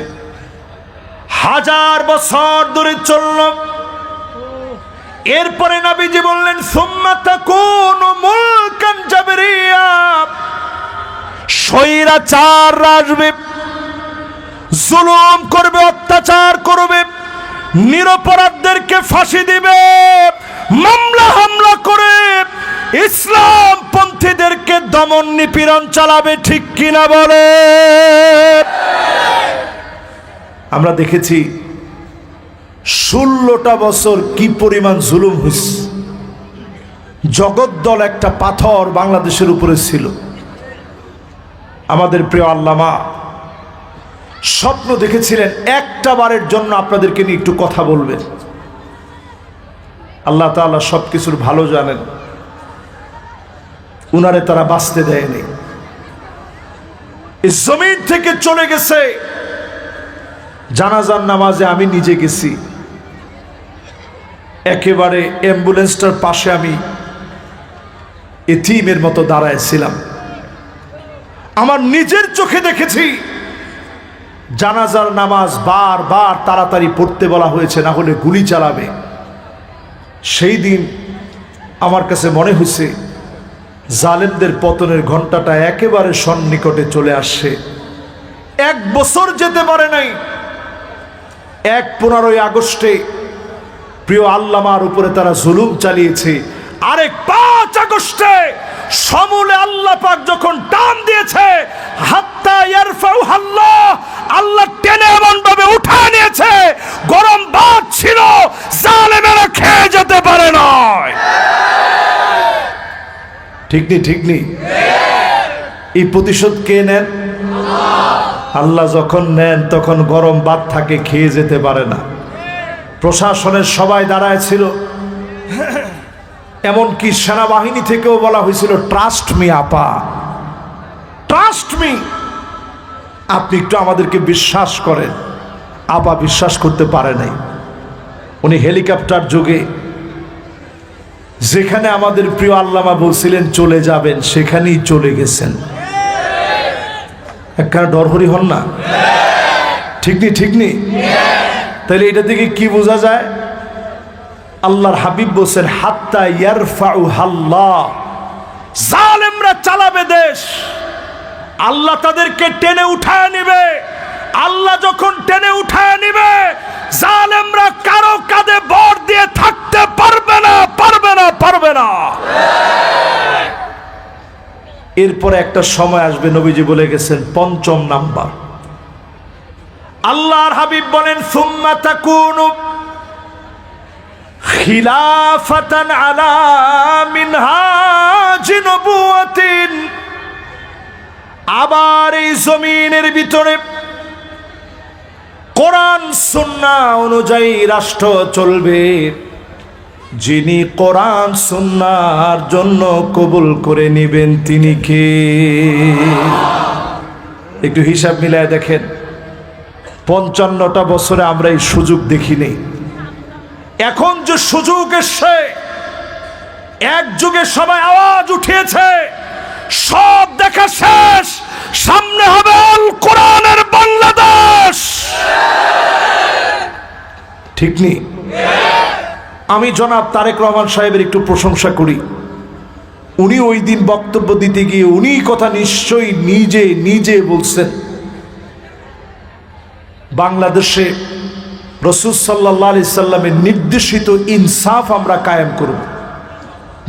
S1: 1000 বছর ধরে চলল। এরপরে নবীজি বললেন সুম্মা তাকুনু মুলকান জাবরিয়া, স্বৈরাচার আসবে, জুলুম করবে, অত্যাচার করবে, নিরপরাধদেরকে ফাঁসি দিবে, মামলা হামলা করে ইসলাম পন্থীদেরকে দমন নিপীড়ন চালাবে। ঠিক কিনা বলে? আমরা দেখেছি 16টা বছর কি পরিমাণ জুলুম হয়েছে। জগদ্দল একটা পাথর বাংলাদেশের উপরে ছিল। আমাদের প্রিয় আল্লামা স্বপ্ন দেখেছিলেন একটা বারের জন্য আপনাদেরকে নিয়ে একটু কথা বলবেন। আল্লাহ তাআলা সব কিছুর ভালো জানেন, উনারে তারা বাঁচতে দেয়নি। এই জমিন থেকে চলে গেছে। জানাজার নামাজে আমি নিজে গেছি, একেবারে অ্যাম্বুলেন্সটার পাশে আমি এতিমের মতো দাঁড়ায়ছিলাম। আমার নিজের চোখে দেখেছি জানাজার নামাজ বারবার তাড়াতাড়ি পড়তে বলা হয়েছে, না হলে গুলি চালাবে। সেই দিন আমার কাছে মনে হয়েছে জালেমদের পতনের ঘণ্টাটা একেবারে সন্নিকটে চলে আসছে। 1 বছর যেতে পারে নাই, 15 আগস্টে প্রিয় আল্লামার উপরে তারা জুলুম চালিয়েছে। আরেক 5 আগস্টে সমূলে আল্লাহ পাক যখন টান দিয়েছে, হাত্তা ইয়ারফাউ আল্লাহ, আল্লাহ টেনে এমন ভাবে উঠা নিয়েছে, গরম ভাত ছিল, জালেমেরা খেয়ে যেতে পারে না। ঠিক নেই? ঠিক নেই? এই প্রতিশোধ কে নেন? আল্লাহ যখন নেন তখন গরম ভাত থাকে, খেয়ে যেতে পারে না। প্রশাসনের সবাই দাঁড়ায় ছিল, এমনকি সেনাবাহিনী থেকেও বলা হয়েছিল ট্রাস্ট মি আপা, ট্রাস্ট মি, আপনি একটু আমাদেরকে বিশ্বাস করেন। আপা বিশ্বাস করতে পারে নাই। উনি হেলিকপ্টার যোগে যেখানে আমাদের প্রিয় আল্লামা বলছিলেন চলে যাবেন, সেখানেই চলে গেছেন। একখানা ডরহরি হন না? ঠিক নেই? ঠিক নেই? তাহলে এটা থেকে কি বোঝা যায়? আল্লাহর হাবিব বলছেন হাত্তা ইয়ারফাউ আল্লাহ, জালেমরা চালাবে দেশ, আল্লাহ তাদেরকে টেনে উঠায় নিবে। আল্লাহ যখন টেনে উঠায় নিবে, জালেমরা কারো কাঁধে ভর দিয়ে থাকতে পারবে না, পারবে না, পারবে না। এরপরে একটা সময় আসবে, নবীজি বলে গেছেন 5ম নাম্বার। আল্লাহর হাবিব বলেন সুম্মা তাকুনু খিলাফাতান আলা মিনহাজি নবুওয়াতিন, আবার এই জমিনের ভিতরে কোরআন সুন্নাহ অনুযায়ী রাষ্ট্র চলবে। যিনি কোরআন সুন্নাহর জন্য কবুল করে নেবেন তিনি কে? একটু হিসাব মিলায় দেখেন, 55টা বছরে আমরা এই সুযোগ দেখিনি। এখন যে সুযোগ এসছে, এক যুগে সবাই আওয়াজ উঠিয়েছে, সব দেখা শেষ, সামনে হবে আল কোরআনের বাংলাদেশ। ঠিক নেই? আমি জনাব তারেক রহমান সাহেবের একটু প্রশংসা করি। উনি ওই দিন বক্তব্য দিতে গিয়ে উনি কথা নিশ্চয়ই নিজে নিজে বলছেন, বাংলাদেশে রাসূল সাল্লাল্লাহু আলাইহি সাল্লামের নির্দেশিত ইনসাফ আমরা কায়েম করব,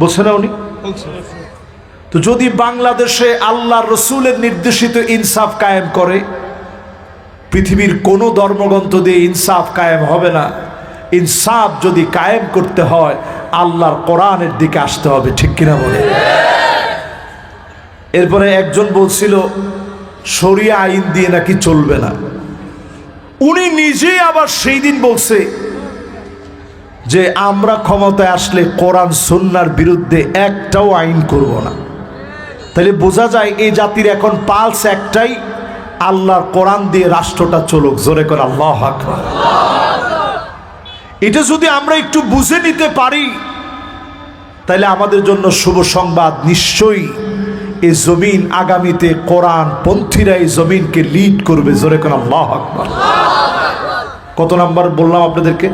S1: বলছেন না উনি? তো যদি বাংলাদেশে আল্লাহ রসুলের নির্দেশিত ইনসাফ কায়েম করে, পৃথিবীর কোনো ধর্মগ্রন্থ দিয়ে ইনসাফ কায়েম হবে না। ইনসাফ যদি কায়েম করতে হয় আল্লাহর কোরআনের দিকে আসতে হবে। ঠিক কিনা বলে? এরপরে একজন বলছিল শরিয়া আইন দিয়ে নাকি চলবে না। উনি নিজেই আবার সেই দিন বলছে যে আমরা ক্ষমতায় আসলে কোরআন সুন্নাহর বিরুদ্ধে একটাও আইন করব না। তাহলে বোঝা যায় এই জাতির এখন পালস একটাই, আল্লাহর কোরআন দিয়ে রাষ্ট্রটা চলুক। জোরে করে আল্লাহু আকবার। এটা যদি আমরা একটু বুঝে নিতে পারি তাহলে আমাদের জন্য শুভ সংবাদ। নিশ্চয়ই এই জমিন আগামীতে কোরআন পন্থীরা এই জমিনকে লিড করবে। জোরে করে আল্লাহু আকবার। কত নাম্বার বললাম আপনাদেরকে?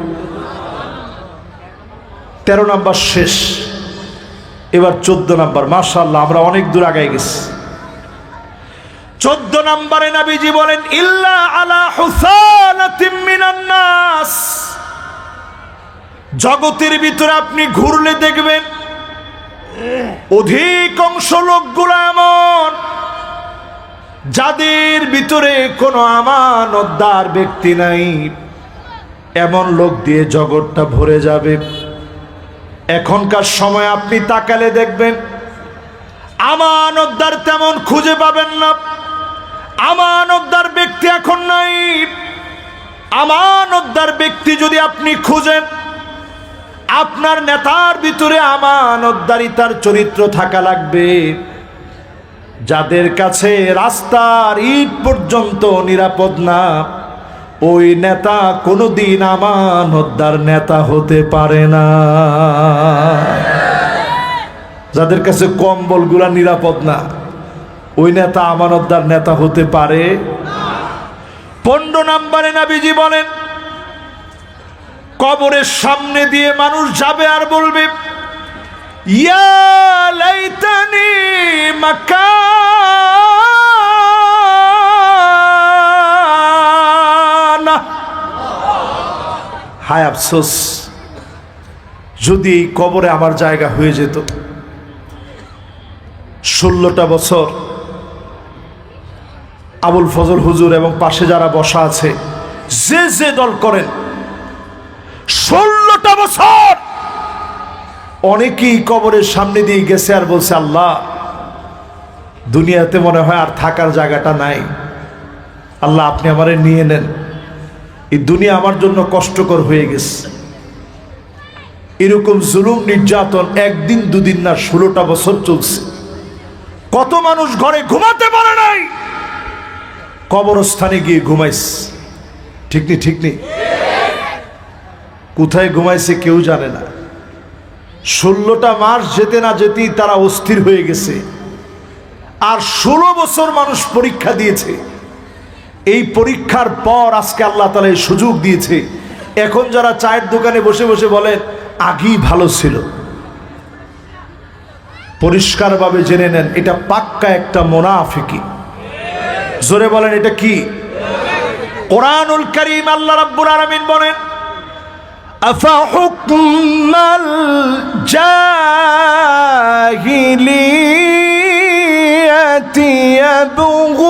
S1: 13 নাম্বার শেষ, এবার 14 নাম্বার। মাশাআল্লাহ, আমরা অনেক দূর আগায় গেছি। 14 নম্বরে নবীজি বলেন, ইল্লা আলা হুসানাতিম মিনান নাস। জগতের ভিতরে আপনি ঘুরলে দেখবেন অধিকাংশ লোকগুলো এমন যাদের ভিতরে কোনো আমানতদার ব্যক্তি নাই। এমন লোক দিয়ে জগৎটা ভরে যাবে। এখনকার সময় আপনি তাকালে দেখবেন আমানতদার তেমন খুঁজে পাবেন না। আমানতদার ব্যক্তি এখন নাই। আমানতদার ব্যক্তি যদি আপনি খুঁজেন, আপনার নেতার ভিতরে আমানতদারিতার চরিত্র থাকা লাগবে। যাদের কাছে রাস্তার ইট পর্যন্ত নিরাপদ না, ওই নেতা কোনোদিন আমানতদার নেতা হতে পারে না। যাদের কাছে কম্বলগুলা নিরাপদ না, ওই নেতা আমানতদার নেতা হতে পারে। 15 নম্বরে নবীজি বলেন, কবরের সামনে দিয়ে মানুষ যাবে আর বলবে, ইয়া লাইতানি মাকানা। হায় আফসোস, যদি এই কবরে আমার জায়গা হয়ে যেত। 16টা বছর আবুল ফজল হুজুর এবং পাশে যারা বসা আছে, যে যে দল করেন, 16টা বছর অনেকেই কবরের সামনে দিয়ে গেছে আর বলছে, আল্লাহ দুনিয়াতে মনে হয় আর থাকার জায়গাটা নাই, আল্লাহ আপনি আমারে নিয়ে নেন, এই দুনিয়া আমার জন্য কষ্টকর হয়ে গেছে। এরকম জুলুম নির্যাতন একদিন দুদিন না, 16টা বছর চলছে। কত মানুষ ঘরে ঘুমাতে পারে নাই, কবরস্থানে গিয়ে ঘুমাইছে। ঠিক নি? ঠিক নেই? কোথায় ঘুমাইছে কেউ জানে না। 16টা মাস যেতে না যেতেই তারা অস্থির হয়ে গেছে। আর 16 বছর মানুষ পরীক্ষা দিয়েছে। এই পরীক্ষার পর আজকে আল্লাহ তাআলা এই সুযোগ দিয়েছে। এখন যারা চায়ের দোকানে বসে বসে বলেন আগেই ভালো ছিল, পরিষ্কারভাবে জেনে নেন এটা পাক্কা একটা মুনাফিকি। জোরে বলেন, এটা কি? কোরআনুল কারীম আল্লাহ রাব্বুল আলামিন বলেন, আফা হুকমাল জাহিলিয়াতি ইয়াবগুন।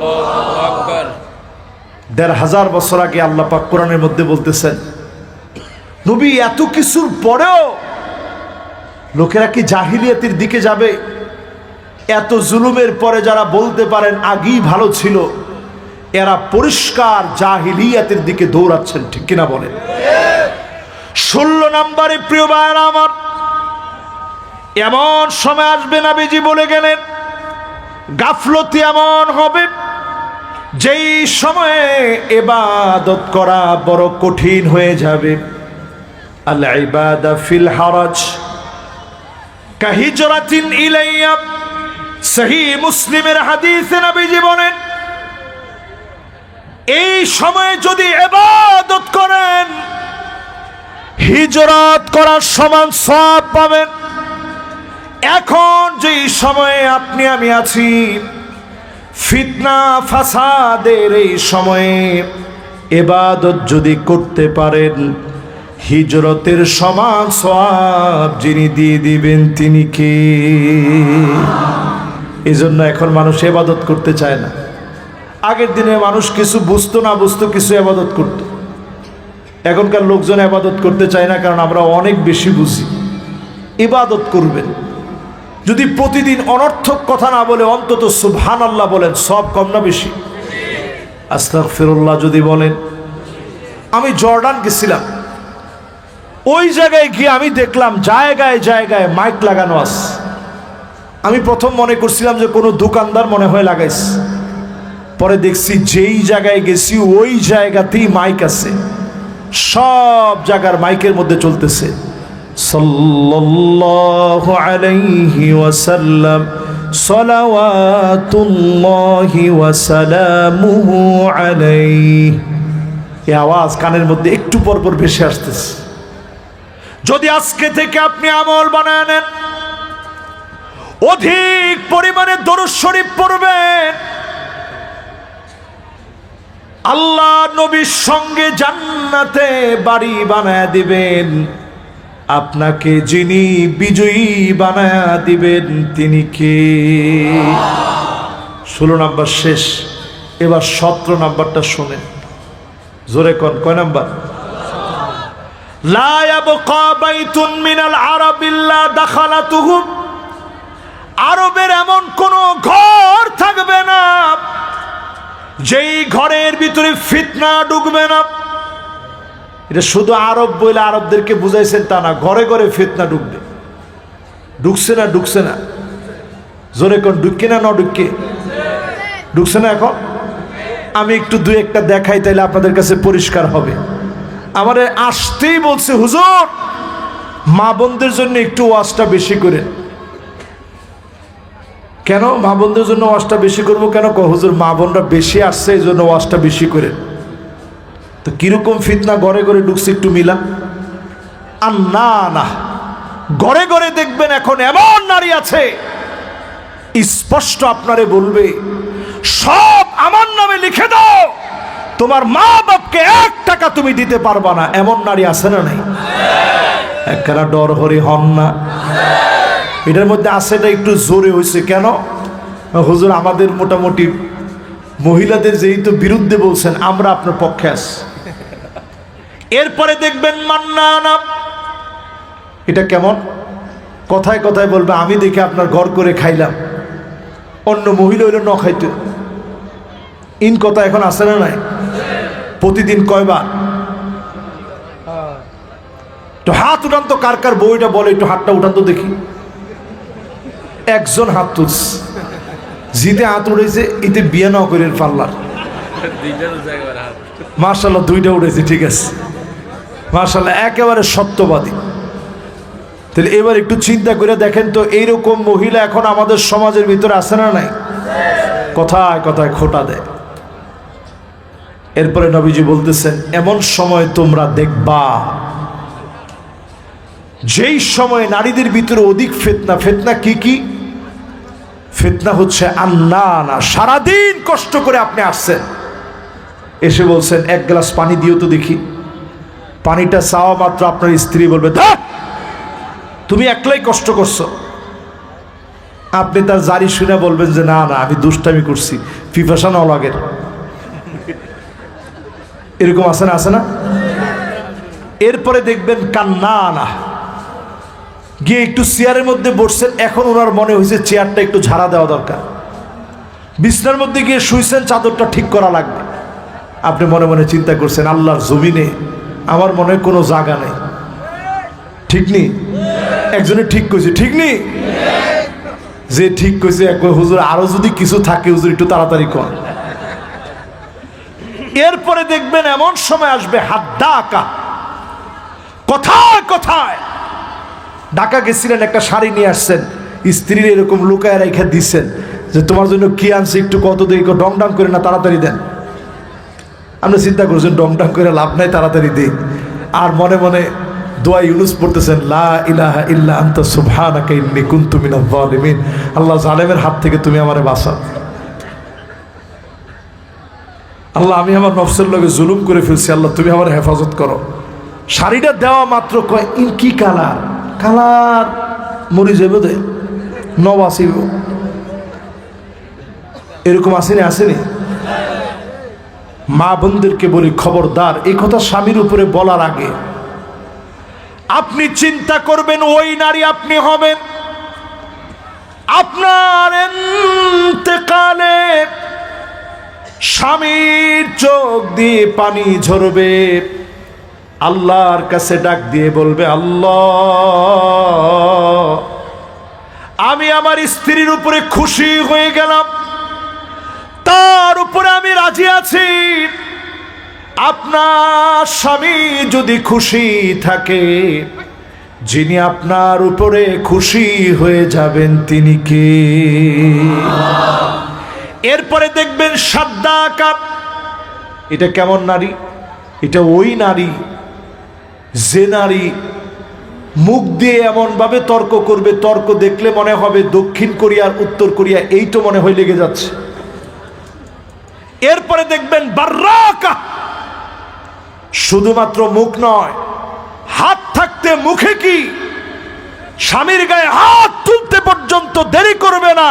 S1: আল্লাহু আকবার। ১৫০০ বছর আগে আল্লাহ পাক কোরআনের মধ্যে বলতেছেন, নবী এত কিছুর পরেও লোকেরা কি জাহিলিয়াতের দিকে যাবে? এত জুলুমের পরে যারা বলতে পারেন আগেই ভালো ছিল, এরা পরিষ্কার জাহিলিয়াতের দিকে দৌড়াচ্ছেন। ঠিক কিনা বলেন? 16 নম্বরে প্রিয় ভাইরা আমার, এমন সময় আসবে নবীজি বলে গেলেন, গাফলতি এমন হবে যেই সময়ে ইবাদত করা বড় কঠিন হয়ে যাবে। আল ইবাদা ফিল হারাজ কাহিজরাতিন ইলাইয়া। সহিহ মুসলিমের হাদিসে নবীজি বলেন, এই সময়ে যদি ইবাদত করেন হিজরত করার সমান সওয়াব পাবেন। এখন যেই সময়ে আপনি আমি আছি, ফিতনা ফাসাদের এই সময়ে ইবাদত যদি করতে পারেন, হিজরতের সমান সওয়াব যিনি দিয়ে দিবেন তিনি কে? এই জন্য এখন মানুষ ইবাদত করতে চায় না। আগের দিনে মানুষ কিছু বুঝতো না বুঝতো কিছু ইবাদত করত। এখনকার লোকজন ইবাদত করতে চায় না, কারণ আমরা অনেক বেশি বুঝি। ইবাদত করবেন, যদি প্রতিদিন অনর্থক কথা না বলে অন্তত সুবহানাল্লাহ বলেন, সব কম না বেশি? আস্তাগফিরুল্লাহ যদি বলেন। আমি জর্ডান গেছিলাম, ওই জায়গায় গিয়ে আমি দেখলাম জায়গায় জায়গায় মাইক লাগানো আছে। আমি প্রথম মনে করছিলাম যে কোনো দোকানদার মনে হয় লাগাইছে, পরে দেখছি যেই জায়গায় গেছি ওই জায়গাতেই মাইক আছে, সব জায়গার মাইকের মধ্যে চলতেছে সাল্লাল্লাহু আলাইহি ওয়াসাল্লাম সালাওয়াতুল্লাহি ওয়া সালামুহু আলাইহি। এই আওয়াজ কানের মধ্যে একটু পর পর ভেসে আসতেছে। যদি আজকে থেকে আপনি আমল বানায় নেন, অধিক পরিমাণে দরুদ শরীফ পড়বেন, আল্লাহ নবীর সঙ্গে জান্নাতে বাড়ি বানায় দিবেন। আপনাকে যিনি বিজয়ী বানায় দিবেন তিনি কে? 16 নাম্বার শেষ, এবার 17 নাম্বারটা শোনেন জোরে কোন, কয় নাম্বার? লা ইয়াবকা বাইতুন মিনাল আরাব ইল্লা দাখালাতুহু। আরবের এমন কোন ঘর থাকবে না যেই ঘরের ভিতরে ফিতনা ঢুকবে না। এটা শুধু আরব বলে আরবদেরকে বুঝাইছেন তা না, ঘরে ঘরে ফিতনা ঢুকবে। ঢুকছে না? ঢুকছে না? জোরে কোন, ঢুকে না? ঢুকে ঢুকছে না? এখন আমি একটু দুই একটা দেখাই, তাইলে আপনাদের কাছে পরিষ্কার হবে। আমারে আসতেই বলছে হুজুর মা বোনদের জন্য একটু ওয়াজটা বেশি করেন। কেন মা বোনদের জন্য ওয়াজটা বেশি করবো কেন? হুজুর মা বোনরা বেশি আসছে এই জন্য ওয়াজটা বেশি করেন। তো কিরকম ফিতনা ঘরে ঘরে ঢুকছে একটু মিলা। আর না না, ঘরে ঘরে দেখবেন এখন এমন নারী আছে স্পষ্ট আপনারে বলবে সব আমার নামে লিখে দাও, তোমার মা বাপকে 1 টাকা তুমি দিতে পারবা না। এমন নারী আছে না নাই? একখানা ডর হরি হন না। এটার মধ্যে আছেটা একটু জোরে হয়েছে কেন? হুজুর আমাদের মোটামুটি মহিলাদের যেহেতু বিরুদ্ধে বলছেন, আমরা আপনার পক্ষে আছি। এরপরে দেখবেন মান্নানা। এটা কেমন? কথায় কথায় বলবে আমি দেখে আপনার ঘর করে খাইলাম, অন্য মহিলা হইলে ন খাইতে। ইন কথা এখন আসে না নাই? প্রতিদিন কয়বার? তো হাত উঠান তো, কার কার বইটা বলে একটু হাতটা উঠান তো দেখি। একজন হাত তুলস, জিতে হাত উঠেছে, এতে বিয়ে ন করে পাল্লার। মার্শাল্লাহ 2টা উঠেছে, ঠিক আছে মার্শাল্লাহ, একেবারে সত্যবাদী। তাহলে এবার একটু চিন্তা করে দেখেন তো, এইরকম মহিলা এখন আমাদের সমাজের ভিতরে আছে না নাই? কথায় কথায় খোটা দেয়। এরপরে নবীজি বলতেছেন এমন সময় তোমরা দেখবা যেই সময় নারীদের ভিতরে অধিক ফিতনা। ফিতনা কি কি? ফিতনা হচ্ছে আন্নানা। সারাদিন কষ্ট করে আপনি আসছেন, এসে বলছেন 1 গ্লাস পানি দিও তো দেখি। পানিটা চাওয়া মাত্র আপনার স্ত্রী বলবে ধ্যাৎ, তুমি একলাই কষ্ট করছো। আপনি তার জারি শুনে বলবেন যে না না আমি দুষ্টামি করছি, পিপাসা না লাগের। এরকম আছে না? আছে না? এরপরে দেখবেন কান্নানা, গিয়ে একটু চেয়ারের মধ্যে বসছেন, এখন ওনার মনে হয়েছে চেয়ারটা একটু ঝাড়া দেওয়া দরকার। বিছনার মধ্যে গিয়ে শুইছেন, চাদরটা ঠিক করা লাগবে। আপনি মনে মনে চিন্তা করছেন আল্লাহর জমিনে আমার মনে হয় কোনো জায়গা নেই। ঠিক নেই? একজনে ঠিক কইছে, ঠিক নেই? যে ঠিক কইছে হুজুর আরো যদি কিছু থাকে হুজুর একটু তাড়াতাড়ি কর। এরপরে দেখবেন এমন সময় আসবে হাদ্দাকা, কোথায় কোথায় ঢাকা গেছিলেন, একটা শাড়ি নিয়ে আসছেন, স্ত্রীর এরকম লুকায় রেখে দিচ্ছেন যে তোমার জন্য কি আনছে একটু কত দিই, ডং ডাং করে না তাড়াতাড়ি দেন। আপনি চিন্তা করছেন ডং ডাং করে লাভ নাই, তাড়াতাড়ি দিই। আর মনে মনে দোয়া ইউনুস পড়তেছেন, লা ইলাহা ইল্লা আনতা সুবহানাকা ইন্নী কুনতু মিনাজ জালিমিন। আল্লাহ জালেমের হাত থেকে তুমি আমারে বাঁচাও। আল্লাহ আমি আমার নফসের লগে জুলুম করে ফেলছি, আল্লাহ তুমি আমার হেফাজত করো। শাড়িটা দেওয়া মাত্র কয় ইন কি কালার, কালার মরি যাবে দে নব আসিব। এরকম আসেনি? আসেনি? মা বোনদেরকে বলি খবরদার, এই কথা স্বামীর উপরে বলার আগে আপনি চিন্তা করবেন ওই নারী আপনি হবেন আপনার ইন্তেকালে স্বামীর চোখ দিয়ে পানি ঝরবে, আল্লাহর কাছে ডাক দিয়ে বলবে, আল্লাহ, আমি আমার স্ত্রীর উপরে খুশি হয়ে গেলাম, তার উপরে আমি রাজি আছি। আপনার স্বামী যদি খুশি থাকে, যিনি আপনার উপরে খুশি হয়ে যাবেন তিনি কে? এরপরে দেখবেন সাদ্দাকা, এটা কেমন নারী? এটা ওই নারী যে নারী মুখ দিয়ে এমন ভাবে তর্ক করবে, তর্ক দেখলে মনে হবে দক্ষিণ কোরিয়ার উত্তর কোরিয়া এই তো মনে হয় লেগে যাচ্ছে। এরপরে দেখবেন বার্রাকা, শুধুমাত্র মুখ নয়, হাত থাকতে মুখে কি স্বামীর গায়ে হাত তুলতে পর্যন্ত দেরি করবে না,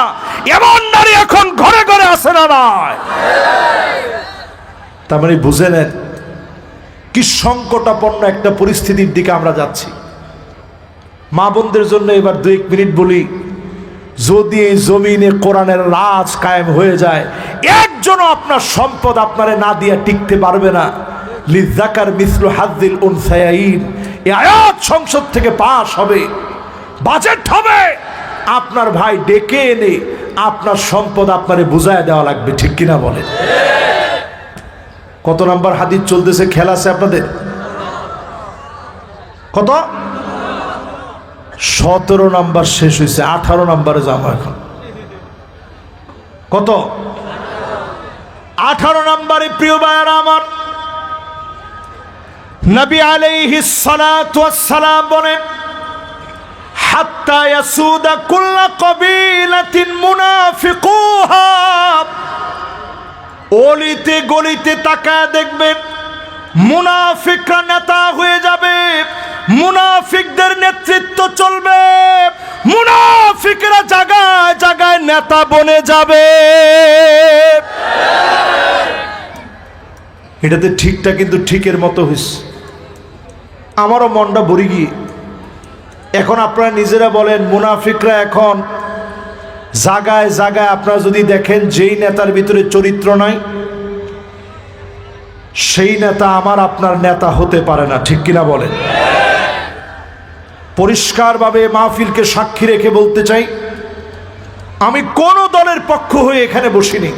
S1: এমন নারী এখন ঘরে ঘরে আসে না নয়? তার মানে বুঝে নেন কি সংকটাপন্ন একটা পরিস্থিতির দিকে আমরা যাচ্ছি। মা বোনদের জন্য এবার 2 মিনিট বলি, যদি এই জমিনে কোরআনের রাজ কায়েম হয়ে যায়, একজনও আপনার সম্পদ আপনারে না দিয়ে টিকতে পারবে না। লিযাকার মিসলু হাযিল উনসায়াইন, এই আয়াত সংসদ থেকে পাস হবে, বাজেট হবে, আপনার ভাই ডেকে এনে আপনার সম্পদ আপনারে বুঝায় দেওয়া লাগবে, ঠিক কিনা বলেন? কত নাম্বার হাদিস চলতেছে? খেলা আছে আপনাদের? কত? 17 নাম্বার শেষ হয়েছে, 18 নাম্বারে যাবো এখন। কত? 18 নাম্বারে প্রিয় ভাইয়েরা আমার, নবী আলাইহিস সালাতু ওয়াস সালাম বলেন, হাত্তা ইয়াসুদা কুল্লা কবিলাতিন মুনাফিকুহা, অলিতে গলিতে তাকায় দেখবেন মুনাফিকরা নেতা হয়ে যাবে, মুনাফিকদের নেতৃত্ব চলবে, মুনাফিকরা জায়গায় জায়গায় নেতা বনে যাবে। এটাতে ঠিকটা কিন্তু ঠিকের মতো হয়েছে। আমারও মনটা ভরে গিয়ে, এখন আপনারা নিজেরা বলেন, মুনাফিকরা এখন জায়গায় জায়গায় আপনারা যদি দেখেন যেই নেতার ভিতরে চরিত্র নাই, সেই নেতা আমার আপনার নেতা হতে পারে না, ঠিক কিনা বলেন? পরিষ্কারভাবে মাহফিলকে সাক্ষী রেখে বলতে চাই, আমি কোন দলের পক্ষ হয়ে এখানে বসিনি।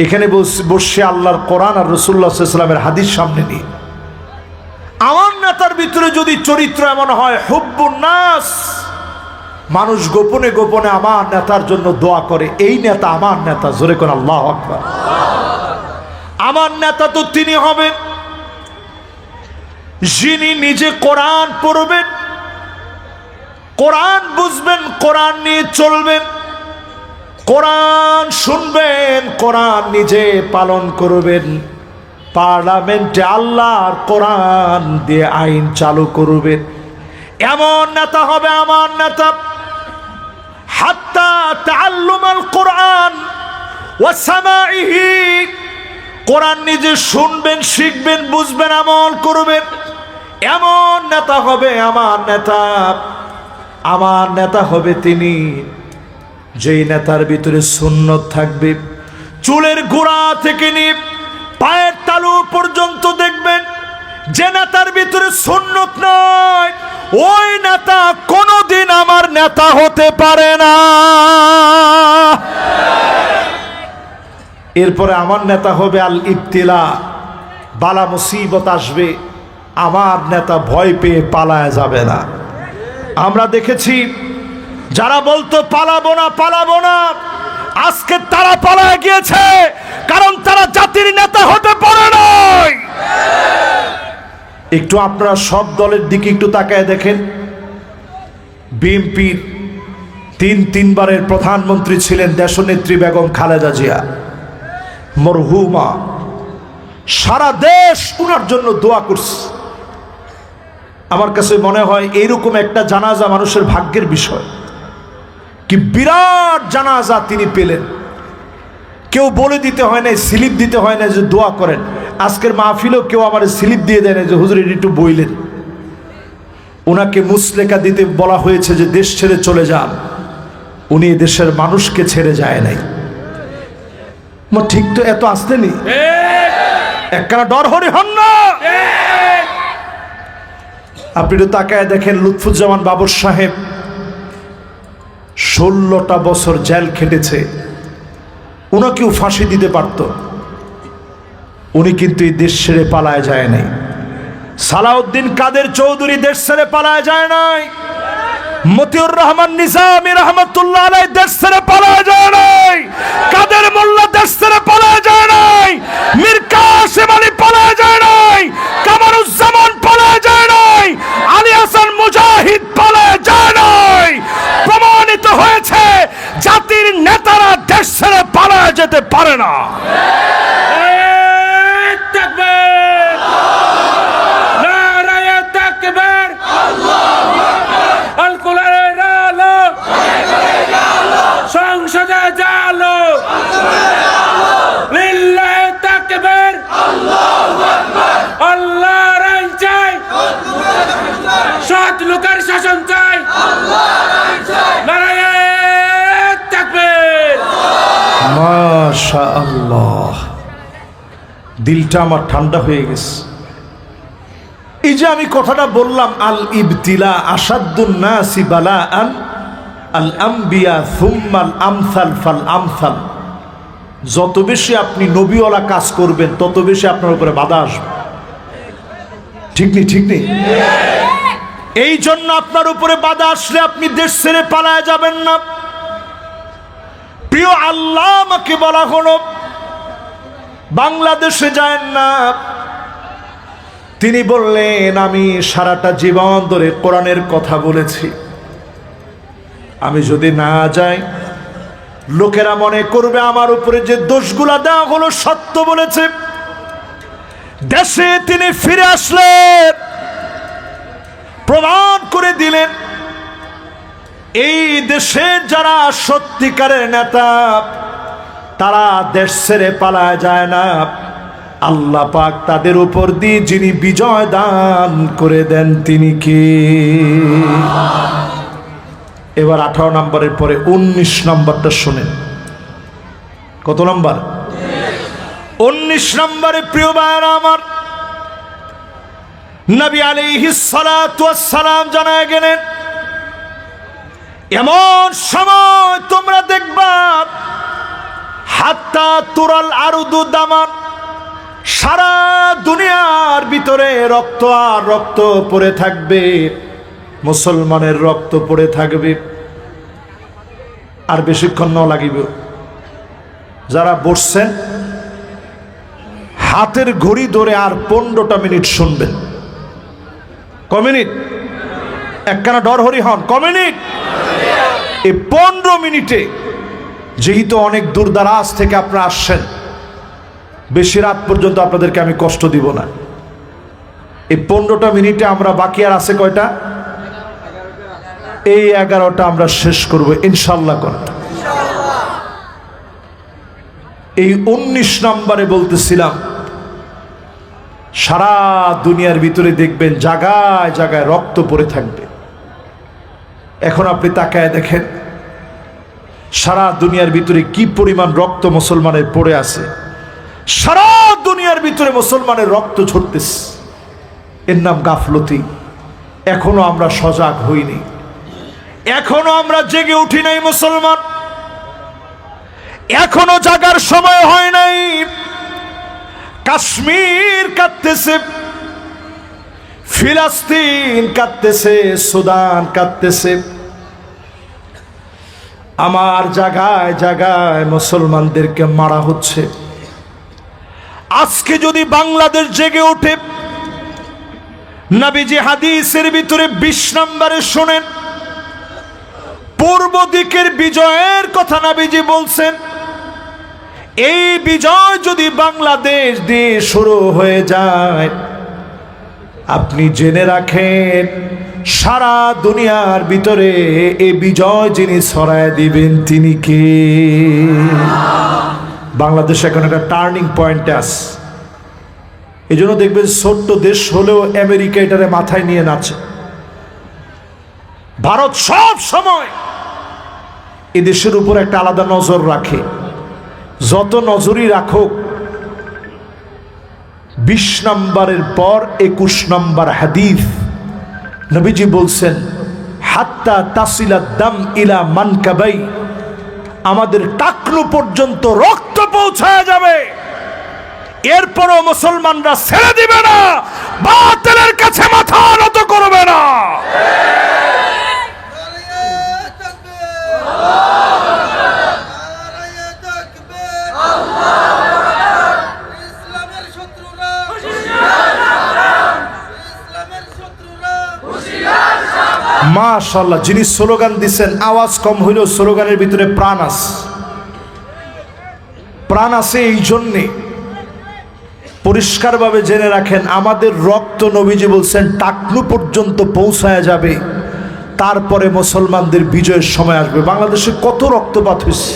S1: এখানে বসে আল্লাহর কোরআন আর রাসূলুল্লাহ সাল্লাল্লাহু আলাইহি ওয়াসাল্লামের হাদিস সামনে নিয়ে, আমার নেতার ভিতরে যদি চরিত্র এমন হয় হুব্বুন নাস, মানুষ গোপনে গোপনে আমার নেতার জন্য দোয়া করে, এই নেতা আমার নেতা। জোরে কোন আল্লাহু আকবার। আমার নেতা তো তিনি হবেন যিনি নিজে কোরআন পড়বেন, কোরআন বুঝবেন, কোরআন নিয়ে চলবেন, কোরআন শুনবেন, কোরআন নিজে পালন করবেন, পার্লামেন্টে আল্লাহর কোরআন দিয়ে আইন চালু করবেন। এমন নেতা হবে আমার নেতা। হাত্তা তাআল্লুমাল কোরআন ওয়া সামাইহি, কোরআন নিজে শুনবেন, শিখবেন, বুঝবেন, আমল করবেন, এমন নেতা হবে আমার নেতা। আমার নেতা হবে তিনি যেই নেতার ভিতরে সুন্নত থাকবে, চুলের গোড়া থেকে নিয়ে পায়ের তালু পর্যন্ত দেখবেন যে নেতার ভিতরে সুন্নত নয়, ওই নেতা কোনোদিন আমার নেতা হতে পারে না। এরপরে আমার নেতা হবে আল ইবতিলা, বালা মুসিবত আসবে, আমার নেতা ভয় পেয়ে পালায় যাবে না। আমরা দেখেছি যারা বলতো পালাবো না পালাবো না, আজকে তারা পালায় গিয়েছে, কারণ তারা জাতির নেতা হতে পারে নাই। একটু আপনারা সব দলের দিকে একটু তাকায় দেখেন, বিএনপির তিনবারের প্রধানমন্ত্রী ছিলেন দেশনেত্রী বেগম খালেদা জিয়া মরহুমা, সারা দেশ উনার জন্য দোয়া করছে। আমার কাছে মনে হয় এইরকম একটা জানাজা মানুষের ভাগ্যের বিষয়। কি বিরাট জানাজা তিনি পেলেন, কেউ বলে দিতে হয় না, স্লিপ দিতে হয় না যে দোয়া করেন। আজকের মাহফিলেও কেউ আমার স্লিপ দিয়ে দেয় না যে হুজুর একটু বইলেন। ওনাকে মুসলেকা দিতে বলা হয়েছে যে দেশ ছেড়ে চলে যান, উনি দেশের মানুষকে ছেড়ে যায় নাই। ঠিক তো, এত আসতে নি একখানা ডর হরি হন না। আপনি তো তাকায় দেখেন, লুৎফুজ্জামান বাবর সাহেব 16টা বছর জেল খেটেছে, উনাকেও ফাঁসি দিতে পারত, উনি কিন্তু এই দেশ ছেড়ে পালায় যায় নাই। সালাউদ্দিন কাদের চৌধুরী দেশ ছেড়ে পালায় যায় নাই। মতিউর রহমান নিজামী রহমতুল্লাহ আলাইহি দেশ ছেড়ে পালায় যায় নাই। কাদের মোল্লা দেশ ছেড়ে পালায় যায় নাই। মীর কাসেম আলী পালায় যায় নাই। কামারুজ্জামান পালায় যায় নাই। আলী হাসান মুজাহিদ পালায় যায় নাই। প্রমাণিত হয়েছে জাতির নেতারা দেশ ছেড়ে পালায় যেতে পারে না।
S2: সংসদে জালো লিল্লাহি তাকবীর, আল্লাহু আকবার, আল্লাহর আইন চাই, সৎ লোকের শাসন চাই, আল্লাহর আইন চাই, নারায়ে তাকবীর।
S1: মাশাআল্লাহ, দিলটা আমার ঠান্ডা হয়ে গেছে। এই যে আমি কথাটা বললাম, আল ইবতিলা আসাদ্দুন নাসি বালাআন আল আম্বিয়া সুম্মাল আমসাল ফাল আমসাল। যত বেশি আপনি নবীওয়ালা কাজ করবেন তত বেশি আপনার উপরে বাধা আসবে। ঠিক নেই? ঠিক নেই? এই জন্য আপনার উপরে বাধা আসলে আপনি দেশ ছেড়ে পালায় যাবেন না। প্রিয় আল্লাহ আমাকে বলা হলো বাংলাদেশে যায় না। তিনি বললেন, আমি সারাটা জীবন ধরে কোরআনের কথা বলেছি, আমি যদি না যাই লোকেরা মনে করবে আমার উপরে যে দোষগুলা দেওয়া হলো সত্য বলেছে। দেশে তিনি ফিরে আসলেন, প্রমাণ করে দিলেন এই দেশের যারা সত্যিকারের নেতা তারা দেশ ছেড়ে পালায় যায় না। আল্লাহ পাক তাদের উপর দিয়ে যিনি বিজয় দান করে দেন তিনি কে? এবার 18 নম্বরের পরে 19 নম্বরটা শুনেন। কত নম্বর? 19 নম্বরে প্রিয় ভাইরা আমার, নবী আলাইহিস সালাতু ওয়াস সালাম জানায় গেলেন, এমন সময় তোমরা দেখবা হাত্তা তুরাল আরদু দামান, সারা দুনিয়ার ভিতরে রক্ত আর রক্ত পড়ে থাকবে, মুসলমানের রক্ত পড়ে থাকবে। আর বেশিক্ষণ ন লাগিব। যারা বসছেন হাতের ঘড়ি ধরে আর 15টা মিনিট শুনবেন। ক মিনিট? একখানা ডর হরি হন। ক মিনিট? এই 15 মিনিটে, যেহেতু অনেক দূর দারাজ থেকে আপনারা আসছেন, বেশি রাত পর্যন্ত আপনাদেরকে আমি কষ্ট দিব না। এই 15টা মিনিটে আমরা বাকি আর আছে কয়টা? এই 11টা আমরা শেষ করব ইনশাআল্লাহ। এই 19 নম্বরে বলতেছিলাম, সারা দুনিয়ার ভিতরে দেখবেন জায়গায় জায়গায় রক্ত পড়ে থাকবে। এখন আপনি তাকায় দেখেন সারা দুনিয়ার ভিতরে কি পরিমাণ রক্ত মুসলমানের পড়ে আছে। সারা দুনিয়ার ভিতরে মুসলমানের রক্ত ঝরতেছে। এর নাম গাফলতি। এখনো আমরা সজাগ হইনি, এখনো আমরা জেগে উঠি নাই মুসলমান, এখনো জাগার সময় হয় নাই। কাশ্মীর কাঁদতেছে, ফিলিস্তিন কাঁদতেছে, সুদান কাঁদতেছে। আমার জায়গায় জায়গায় মুসলমানদেরকে মারা হচ্ছে। আজকে যদি বাংলাদেশ জেগে ওঠে, নবীজি হাদিসের ভিতরে 20 নম্বরে শুনেন, পূর্ব দিকের বিজয়ের কথা নবীজি বলছেন। এই বিজয় যদি বাংলাদেশ দিয়ে শুরু হয়ে যায়, আপনি জেনে রাখেন সারা দুনিয়ার ভিতরে এই বিজয় যিনি ছড়ায় দিবেন তিনি কে? বাংলাদেশ এখন একটা টার্নিং পয়েন্টে আছে। এই জন্য দেখবেন ছোট্ট দেশ হলেও আমেরিকা এটারে মাথায় নিয়ে নাচে। ভারত সব সময় এই দেশের উপর একটা আলাদা নজর রাখে। যত নজরই রাখুক, 20 নম্বরের পর 21 নম্বর হাদিস নবীজি বলছেন, হাত্তা তাসিলা দাম ইলা মানকাবাই, আমাদের টাকনু পর্যন্ত রক্ত পৌঁছায় যাবে, এরপরও মুসলমানরা ছেড়ে দিবে না, বাতিলের কাছে মাথা নত করবে না। মাশাআল্লাহ, যিনি স্লোগান দিচ্ছেন, আওয়াজ কম হইলেও স্লোগানের ভিতরে প্রাণ আছে। প্রাণ আছে এই জন্যে পরিষ্কারভাবে জেনে রাখেন, আমাদের রক্ত নবীজি বলছেন টাকনু পর্যন্ত পৌঁছায় যাবে, তারপরে মুসলমানদের বিজয়ের সময় আসবে। বাংলাদেশে কত রক্তপাত হয়েছে,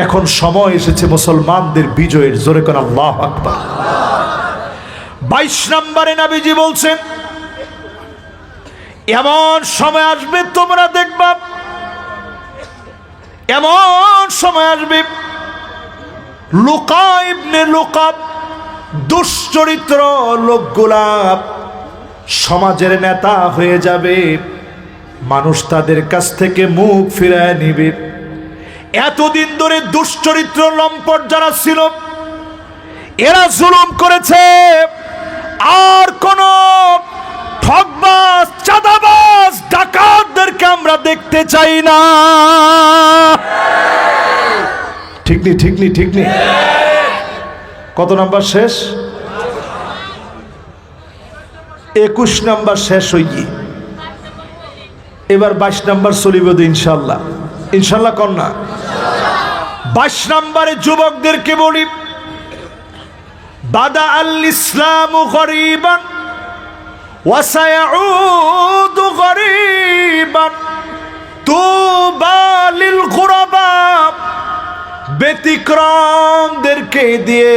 S1: এখন সময় এসেছে মুসলমানদের বিজয়ের। জোরে কোন আল্লাহু আকবার। 22 নম্বরে নবীজি বলছেন, এমন সময় আসবে তোমরা দেখবা, এমন সময় আসবে, লুকা ইবনে লুকাব, দুশ্চরিত্র লোকগুলা সমাজের নেতা হয়ে যাবে, মানুষ তাদের কাছ থেকে মুখ ফিরায় নিবে। এতদিন ধরে দুশ্চরিত্র লম্পট যারা ছিল, এরা জুলুম করেছে, আর কোন ঠকবাজ, চাঁদাবাজ, ডাকাতদেরকে আমরা দেখতে চাই না। ঠিক নি, ঠিক নি, ঠিক নি? কত নাম্বার শেষ? 21 নাম্বার শেষ হইয়ে এবার 22 নাম্বার চলিব তো ইনশাল্লাহ। ইনশাল্লাহ কন্যা 22 নম্বরে যুবকদেরকে বলি, বাদা আল ইসলামু গরীবান ওয়া সায়াউদু গরীবান তুবা লিল গুরাবা। ব্যতিক্রমদেরকে দিয়ে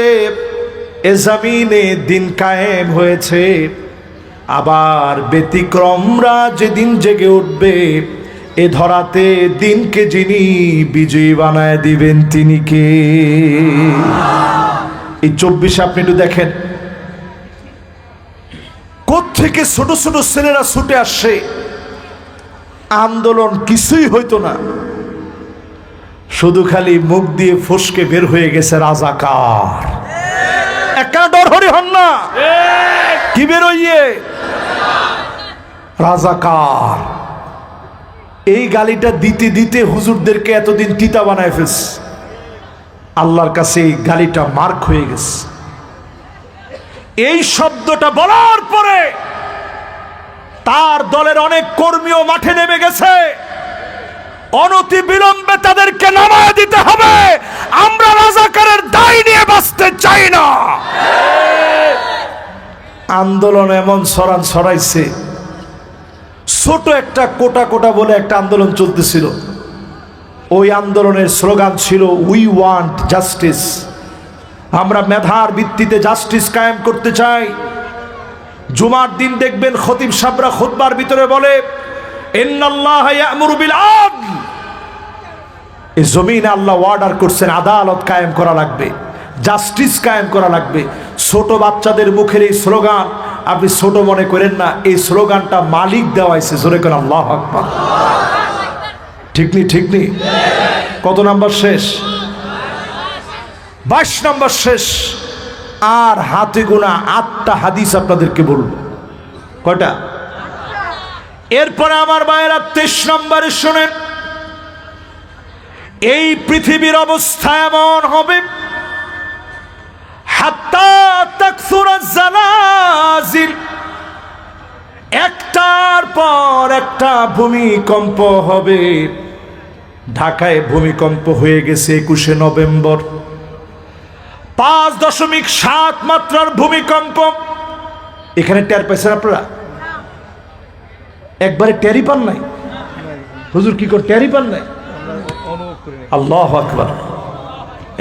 S1: এ জমিনে দিন কায়েম হয়েছে, আবার ব্যতিক্রমরা যেদিন জেগে উঠবে, এ ধরাতে দিনকে যিনি বিজয়ী বানায় দিবেন তিনি কে? এই 24 আপনি একটু দেখেন, কোত্থেকে ছোট ছোট ছেলেরা ছুটে আসছে। আন্দোলন কিছুই হইতো না, শুধু খালি মুখ দিয়ে ফসকে বের হয়ে গেছে রাজাকার। একটা ডর হরি হন না, কি বের হইয়ে রাজাকার। এই গালিটা দিতে দিতে হুজুরদেরকে এতদিন তিতা বানায় ফেলছে, আল্লাহর কাছে এই গালিটা মার্ক হয়ে গেছে। এই শব্দটা বলার পরে তার দলের অনেক কর্মীও মাঠে নেমে গেছে। অনতি বিলম্বে তাদেরকে নামায় দিতে হবে। আমরা রাজাকারের দায় নিয়ে বাঁচতে চাই না। আন্দোলন এমন ছড়ান ছড়াইছে, ছোট একটা কোটা কোটা বলে একটা আন্দোলন চলতেছিল। ওই আন্দোলনের স্লোগান ছিল উই ওয়ান্ট জাস্টিস। আমরা মেধার ভিত্তিতে জাস্টিস কায়েম করতে চাই। জুমার দিন দেখবেন খতিব সাহেবরা খুতবার ভিতরে বলে ইন্নাল্লাহা ইয়া'মুরু বিল আদল। এই জমিনে আল্লাহ অর্ডার করছেন আদালত কায়েম করা লাগবে, জাস্টিস কায়েম করা লাগবে। ছোট বাচ্চাদের মুখের এই স্লোগান আপনি ছোট মনে করেন না, এই স্লোগানটা মালিক দেওয়াইছে। জোরে করে আল্লাহু আকবার। ঠিক নি, ঠিক নি? কত নাম্বার শেষ? 22 নাম্বার শেষ। আর হাতে গোনা 8টা হাদিস আপনাদেরকে বলব। কয়টা? এরপরে আমার ভাইয়েরা 23 নম্বরে শোনেন, এই পৃথিবীর অবস্থা এমন হবে, হাত্তা তাকসুরা জালাজিল, একটার পর একটা ভূমিকম্প হবে। ঢাকায় ভূমিকম্প হয়ে গেছে 21শে নভেম্বর, 5.7 মাত্রার ভূমিকম্প। এখানে টের পাইছেন আপনারা? একবারে টেরই পান নাই? হুজুর কি করে টেরই পান নাই? আল্লাহু আকবার।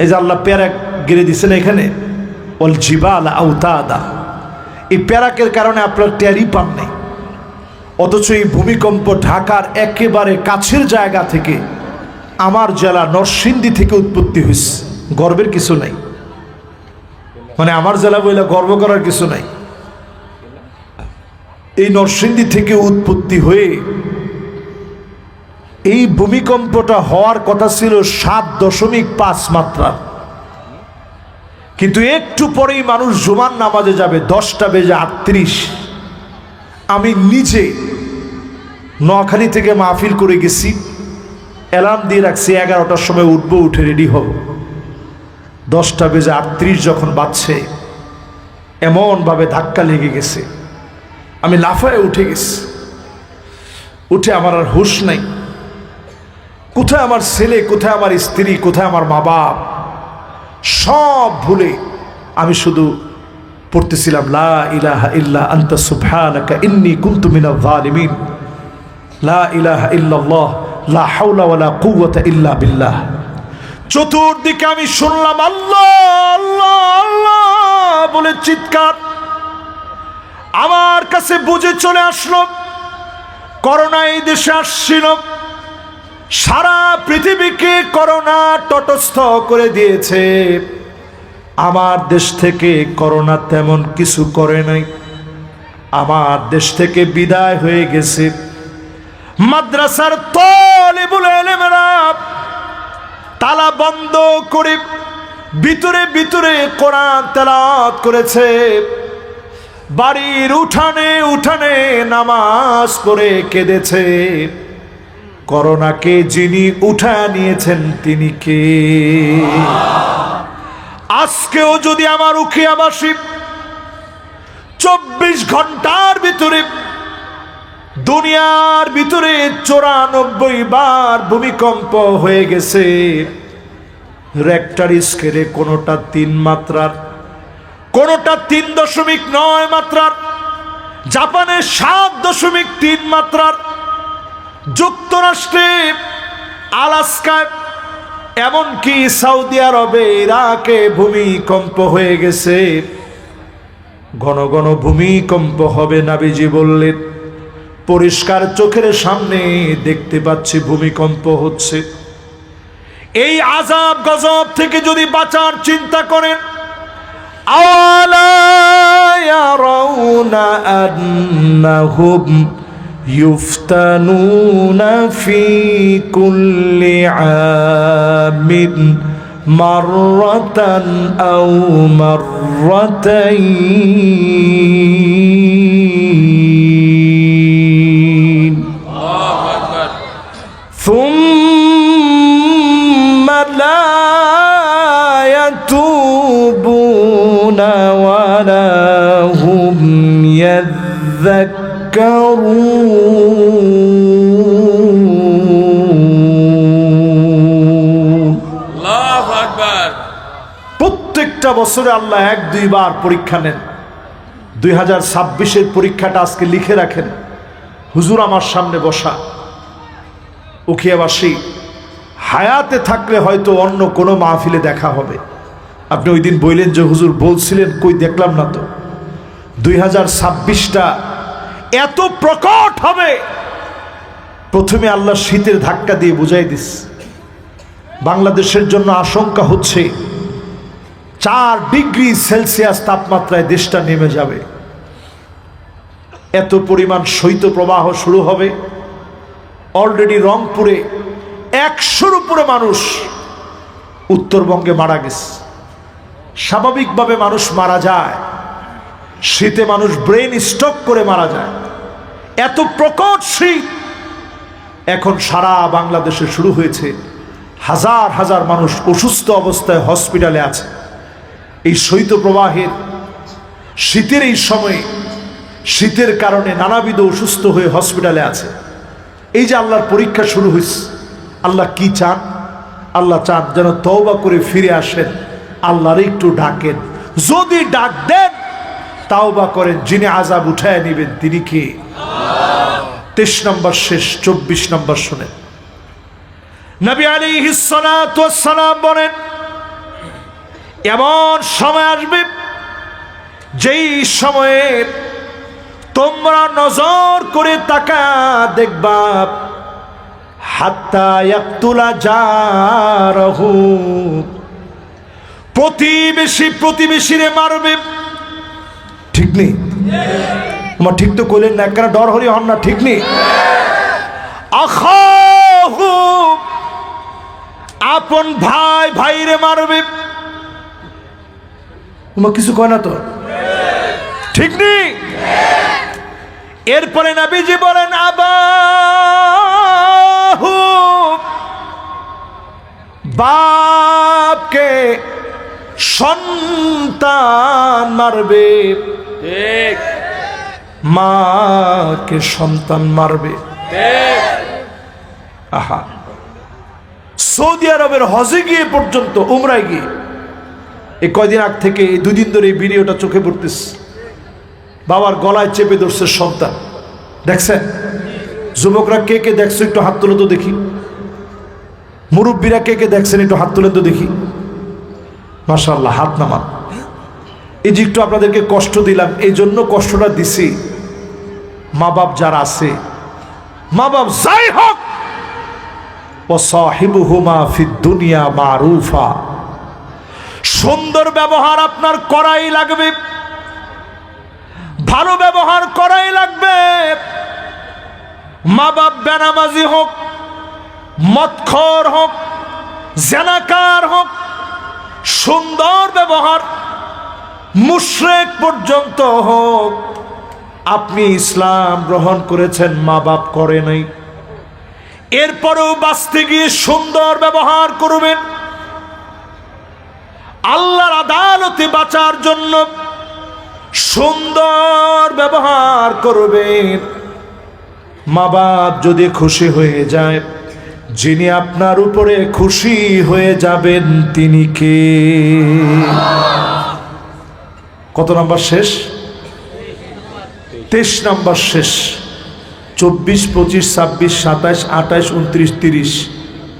S1: এই যে আল্লাহ প্যারাক গিরে দিচ্ছেন এখানে, ওয়াল জিবাল আওতাদা, এই প্যারাকের কারণে আপনার টেরই পান নাই। অথচ এই ভূমিকম্প ঢাকার একেবারে কাছের জায়গা থেকে, আমার জেলা নরসিংদী থেকে উৎপত্তি হয়েছে। গর্বের কিছু নাই, মানে আমার জেলা বলে গর্ব করার কিছু নাই। এই নরসিংদী থেকে উৎপত্তি হয়ে এই ভূমিকম্পটা হওয়ার কথা ছিল 7.5 মাত্রার, কিন্তু একটু পরেই মানুষ জুমার নামাজে যাবে 10:38। আমি নিজে নোয়াখালী থেকে মাহফিল করে গেছি, অ্যালার্ম দিয়ে রাখছি 11টার সময় উঠবো, উঠে রেডি হব। 10:38 যখন বাজছে, এমনভাবে ধাক্কা লেগে গেছে, আমি লাফায় উঠে গেছি। উঠে আমার আর হুঁশ নাই, কোথায় আমার ছেলে, কোথায় আমার স্ত্রী, কোথায় আমার মা বাপ, সব ভুলে আমি শুধু পড়তেছিলাম লা ইলাহা ইল্লা আনতা সুবহানাকা ইন্নী কুনতু মিনাজ জালিমিন, লা ইলাহা ইল্লাল্লাহ লা হাওলা ওয়ালা কুওয়াতা ইল্লা বিল্লাহ। চতুর্দিকে আমি শুনলাম আল্লাহ আল্লাহ আল্লাহ বলে চিৎকার। আমার কাছে বুঝে চলে আসলো করোনা এই দেশে আসছিল, সারা পৃথিবীকে করোনা তটস্থ করে দিয়েছে। আমার দেশ থেকে করোনা তেমন কিছু করে নাই, আমার দেশ থেকে বিদায় হয়ে গেছে। মাদ্রাসার তালিবুল ইলমেরা তালা বন্ধ করে ভিতরে ভিতরে কোরআন তেলাওয়াত করেছে, বাড়ির উঠানে উঠানে নামাজ পড়ে কেঁদেছে। করোনাকে যিনি উঠা নিয়েছেন তিনি কে? আজকেও যদি আমার উখিয়াবাসী 24 ঘন্টার ভিতরে দুনিয়ার ভিতরে 94 বার ভূমিকম্প হয়ে গেছে, রেক্টার স্কেলে কোনোটা 3 মাত্রার, কোনোটা 3.9 মাত্রার, জাপানে 7.3 মাত্রার, যুক্তরাষ্ট্রে আলাস্কায়, এমনকি সৌদি আরবে ইরাকে ভূমিকম্প হয়ে গেছে। ঘন ঘন ভূমিকম্প হবে, নবীজি বললেন, পরিষ্কার চোখের সামনে দেখতে পাচ্ছি ভূমিকম্প হচ্ছে। এই আযাব গজব থেকে যদি বাঁচার চিন্তা করেন, আওয়ালা ইয়ারাউনা আন্নাহুম ইফতানুনা ফি কুল্লি আমিন মাররাতান আও মাররাতাইন সুম্মা লা ইয়াতুবুনা ওয়ালা হুম প্রত্যেকটা বছরে আল্লাহ 1-2 বার পরীক্ষা নেন। 2026-এর পরীক্ষাটা আজকে লিখে রাখেন। হুজুর আমার সামনে বসা, উখিয়াবাসী হায়াতে থাকলে হয়তো অন্য কোনো মাহফিলে দেখা হবে। আপনি ওই দিন বললেন যে হুজুর বলছিলেন, কই দেখলাম না তো। 2026টা এত প্রকট হবে, প্রথমে আল্লাহ শীতের ধাক্কা দিয়ে বুঝাই দিস। বাংলাদেশের জন্য আশঙ্কা হচ্ছে 4 ডিগ্রি সেলসিয়াস তাপমাত্রায় দেশটা নেমে যাবে। এত পরিমাণ শৈত্যপ্রবাহ শুরু হবে। অলরেডি রংপুরে 100-র উপরে মানুষ উত্তরবঙ্গে মারা গেছে। স্বাভাবিকভাবে মানুষ মারা যায়, শীতে মানুষ ব্রেন স্ট্রোক করে মারা যায়। এত প্রকট শীত এখন সারা বাংলাদেশে শুরু হয়েছে। হাজার হাজার মানুষ অসুস্থ অবস্থায় হসপিটালে আছে। এই শৈত্যপ্রবাহের শীতের এই সময়ে, শীতের কারণে নানাবিধ অসুস্থ হয়ে হসপিটালে আছে। এই যে আল্লাহর পরীক্ষা শুরু হয়েছে, আল্লাহ কি চান? আল্লাহ চান যেন তওবা করে ফিরে আসেন, আল্লাহর একটু ডাকেন। যদি ডাক দেন, তাওবা করেন, যিনি আযাব উঠায় নেবেন তিনি কে? 23 নম্বর শেষ, 24 নম্বর শুনেন। নবী আলাইহিস সালাতু ওয়াস সালাম বলেন, এমন সময় আসবে যেই সময়ে তোমরা নজর করে তাকা দেখবা হাত্তা ইয়াকতুলা জারহু, প্রতিবেশী প্রতিবেশীরে মারবে। ঠিক নেই? আমার ঠিক তো কইলেন না, কেন ডর হরি হন না? ঠিক নেই? আখাহু, আপন ভাই ভাইরে মারবে। তোমার কিছু কয় না তো? ঠিক নেই? এরপরে নবীজি বলেন আবাহু, বাপকে সন্তান মারবে।
S2: ঠিক
S1: মাকে সন্তান মারবে।
S2: ঠিক
S1: আহা, সৌদি আরবের হজে গিয়ে পর্যন্ত, উমরায় গিয়ে, এই কয়দিন আগ থেকে, এই 2 দিন ধরে এই ভিডিওটা চোখে পড়তেছে। বাবার গলায় চেপে ধরছে সন্তান। দেখছেন? যুবকরা কে কে দেখছো একটু হাত তুলে তো দেখি। মুরব্বীরা কে কে দেখছেন একটু হাত তুলে তো দেখি। মাশাআল্লাহ, হাত নামান। এই যে একটু আপনাদেরকে কষ্ট দিলাম, এই জন্য কষ্টটা দিছি, মা বাপ যারা আছে, মা বাপ যাই হোক, ওয়াসাহিবুহুমা ফিদ দুনিয়া মারুফা, সুন্দর ব্যবহার আপনার করাই লাগবে, ভালো ব্যবহার করাই লাগবে। মা বাপ বেনামাজি হোক, মদখোর হোক, জেনাকার হোক, সুন্দর ব্যবহার, মুশরিক পর্যন্ত হোক, আপনি ইসলাম গ্রহণ করেছেন, মা বাপ করে নাই, এরপরেও বাঁচতে গিয়ে সুন্দর ব্যবহার করবেন। আল্লাহর আদালতে বাঁচার জন্য সুন্দর ব্যবহার করবেন। মা বাপ যদি খুশি হয়ে যায়, যিনি আপনার উপরে খুশি হয়ে যাবেন তিনি কে? কত নাম্বার শেষ? 23 নাম্বার শেষ। 24, 25, 26, 27, 28, 29, 30,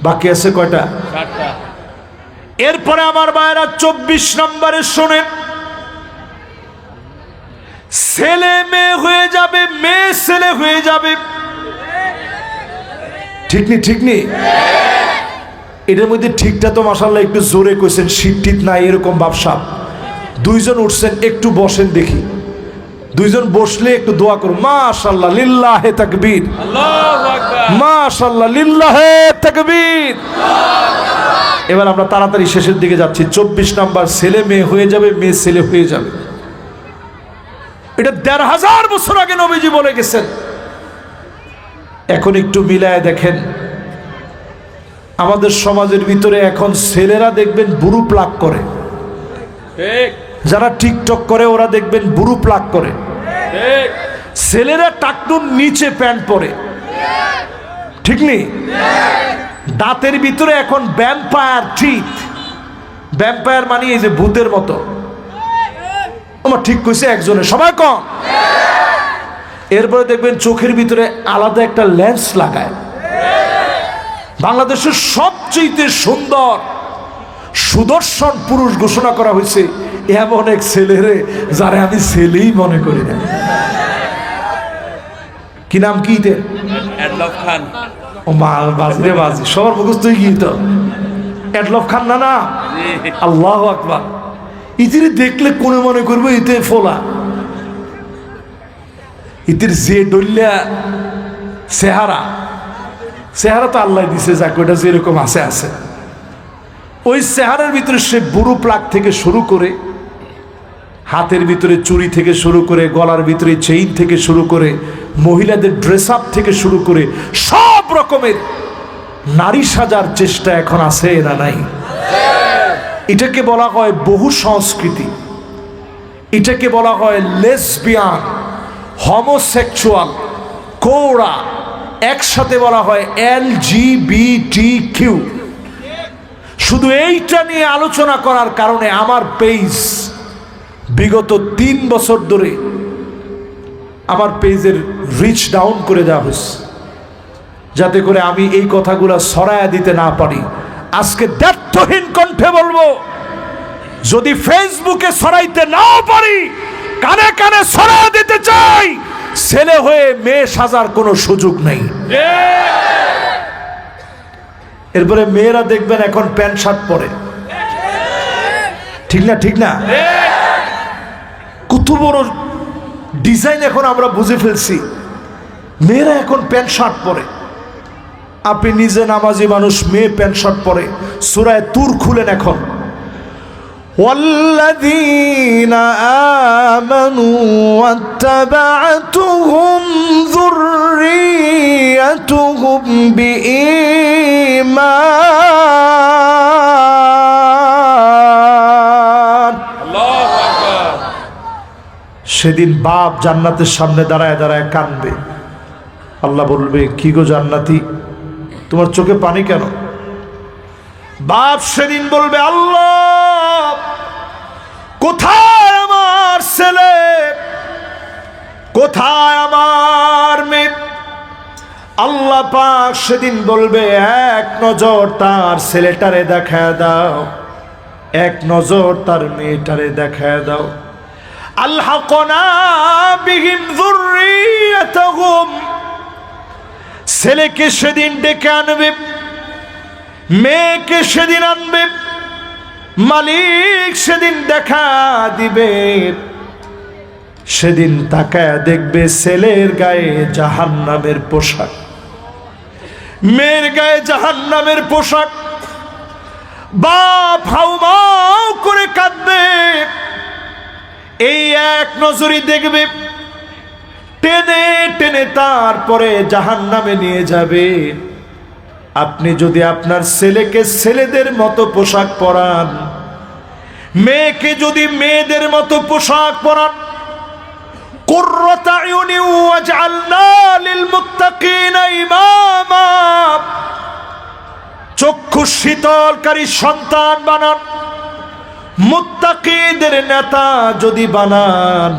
S1: বাকি আছে কয়টা?
S2: 4টা।
S1: এরপরে আমার ভাইরা 24 নম্বরে শোনেন, ছেলে মেয়ে হয়ে যাবে, মেয়ে ছেলে হয়ে যাবে। ঠিক নি? ঠিক নি? এটার মধ্যে ঠিকটা তো মাশাআল্লাহ একটু জোরে কইছেন, শীত টিত নাই এরকম ব্যবসা। 2 জন উঠছেন, একটু বসেন দেখি। 2 জন বসলে একটু দোয়া করুন। মাশাআল্লাহ, লিল্লাহে তাকবীর,
S2: আল্লাহু আকবার,
S1: মাশাআল্লাহ, লিল্লাহে তাকবীর। এবার আমরা তাড়াতাড়ি শেষের দিকে যাচ্ছি। 24 নাম্বার, ছেলে মেয়ে হয়ে যাবে, মেয়ে ছেলে হয়ে যাবে। এটা 1500 বছর আগে নবীজি বলে গেছেন। এখন একটু মিলায় দেখেন, আমাদের সমাজের ভিতরে এখন ছেলেরা দেখবেন বুড়ু প্লাক করে,
S2: ঠিক
S1: যারা টিকটক করে ওরা দেখবেন বুড়ু প্লাক করে।
S2: ঠিক
S1: ছেলেরা টাকনুর নিচে প্যান্ট পরে। ঠিক নেই? দাঁতের ভিতরে এখন ভ্যাম্পায়ার টিথ। ভ্যাম্পায়ার মানে এই যে ভূতের মতো। আমার ঠিক কইছে একজনে, সবাই কম। এরপরে দেখবেন চোখের ভিতরে আলাদা একটা লেন্স লাগায়। বাংলাদেশের সবচেয়ে সুন্দর সুদর্শন পুরুষ ঘোষণা করা হয়েছে এমন এক ছেলেরে, যারে আমি ছেলেই মনে করি না। কি নাম? কি?
S2: এডলফ খান।
S1: ও মাল বাজিরে বাজি, সবার মুখস্থই কি তো? এডলফ খান না? না, আল্লাহু আকবার। ইতিরে দেখলে কোনে মনে করবো ইতে ফোলা, ইতির যে ডল্লা চেহারা, চেহারা তো আল্লাহ দিছে, যাকে ওটা যেরকম আছে আছে। ওই চেহারার ভিতরে সে বুড়ো প্লাক থেকে শুরু করে, হাতের ভিতরে চুড়ি থেকে শুরু করে, গলার ভিতরে চেইন থেকে শুরু করে, মহিলাদের ড্রেস আপ থেকে শুরু করে সব রকমের নারী সাজার চেষ্টা এখন আছে না নাই? এটাকে বলা হয় বহু সংস্কৃতি, এটাকে বলা হয় লেসবিয়ান, হোমোসেক্সুয়াল, কোরা, একসাথে বলা হয় LGBTQ। শুধু এইটা নিয়ে আলোচনা করার কারণে আমার পেজ বিগত 3 বছর ধরে আমার পেজের রিচ ডাউন করে দেওয়া হয়েছে, যাতে করে আমি এই কথাগুলো ছড়ায়া দিতে না পারি। আজকে দ্ব্যর্থহীন কণ্ঠে বলবো, যদি ফেসবুকে ছড়াইতে নাও পারি, কানে কানে ছড়ায়া দিতে চাই, ছেলে হয়ে মেয়ে সাজার কোনো সুযোগ নেই। এরপরে মেয়েরা দেখবেন এখন প্যান্ট শার্ট পরে, ঠিক না? ঠিক না? কত বড় ডিজাইন এখন আমরা বুঝে ফেলছি। মেয়েরা এখন প্যান্ট শার্ট পরে। আপনি নিজে নামাজি মানুষ, মেয়ে প্যান্ট শার্ট পরে। সূরা তুর খুলেন এখন। والذين آمنوا واتبعتهم ذريتهم بإيمان
S2: আল্লাহু আকবার।
S1: সেদিন বাপ জান্নাতের সামনে দাঁড়ায় দাঁড়ায় কাঁদবে। আল্লাহ বলবে, কি গো জান্নাতি, তোমার চোখে পানি কেন? বাপ সেদিন বলবে, আল্লাহ কোথায় আমার ছেলে, কোথায় আমার মেয়ে? আল্লাহ পাক সেদিন বলবে, এক নজর তার ছেলেটারে দেখায় দাও, এক নজর তার মেয়েটারে দেখায় দাও। আলহাকনা বিহিম যুররিয়াতাহুম, ছেলেকে সেদিন ডেকে আনবে, মেয়েকে সেদিন আনবে, মালিক সেদিন দেখা দিবে। সেদিন তাকায় দেখবে ছেলের গায়ে জাহান্নামের পোশাক, মেয়ের গায়ে জাহান্নামের পোশাক। বাপ হাউমাউ করে কাঁদবে। এই এক নজরই দেখবে, টেনে টেনে তারপরে জাহান্নামে নিয়ে যাবে। আপনি যদি আপনার ছেলেকে ছেলেদের মতো পোশাক পরান, মেয়েকে যদি মেয়েদের মতো পোশাক পরান, কুররাতা আয়ুনি ওয়াজআলনা লিল মুত্তাকিনা ইমামা, চক্ষু শীতলকারী সন্তান বানান, মুত্তাকিদের নেতা যদি বানান,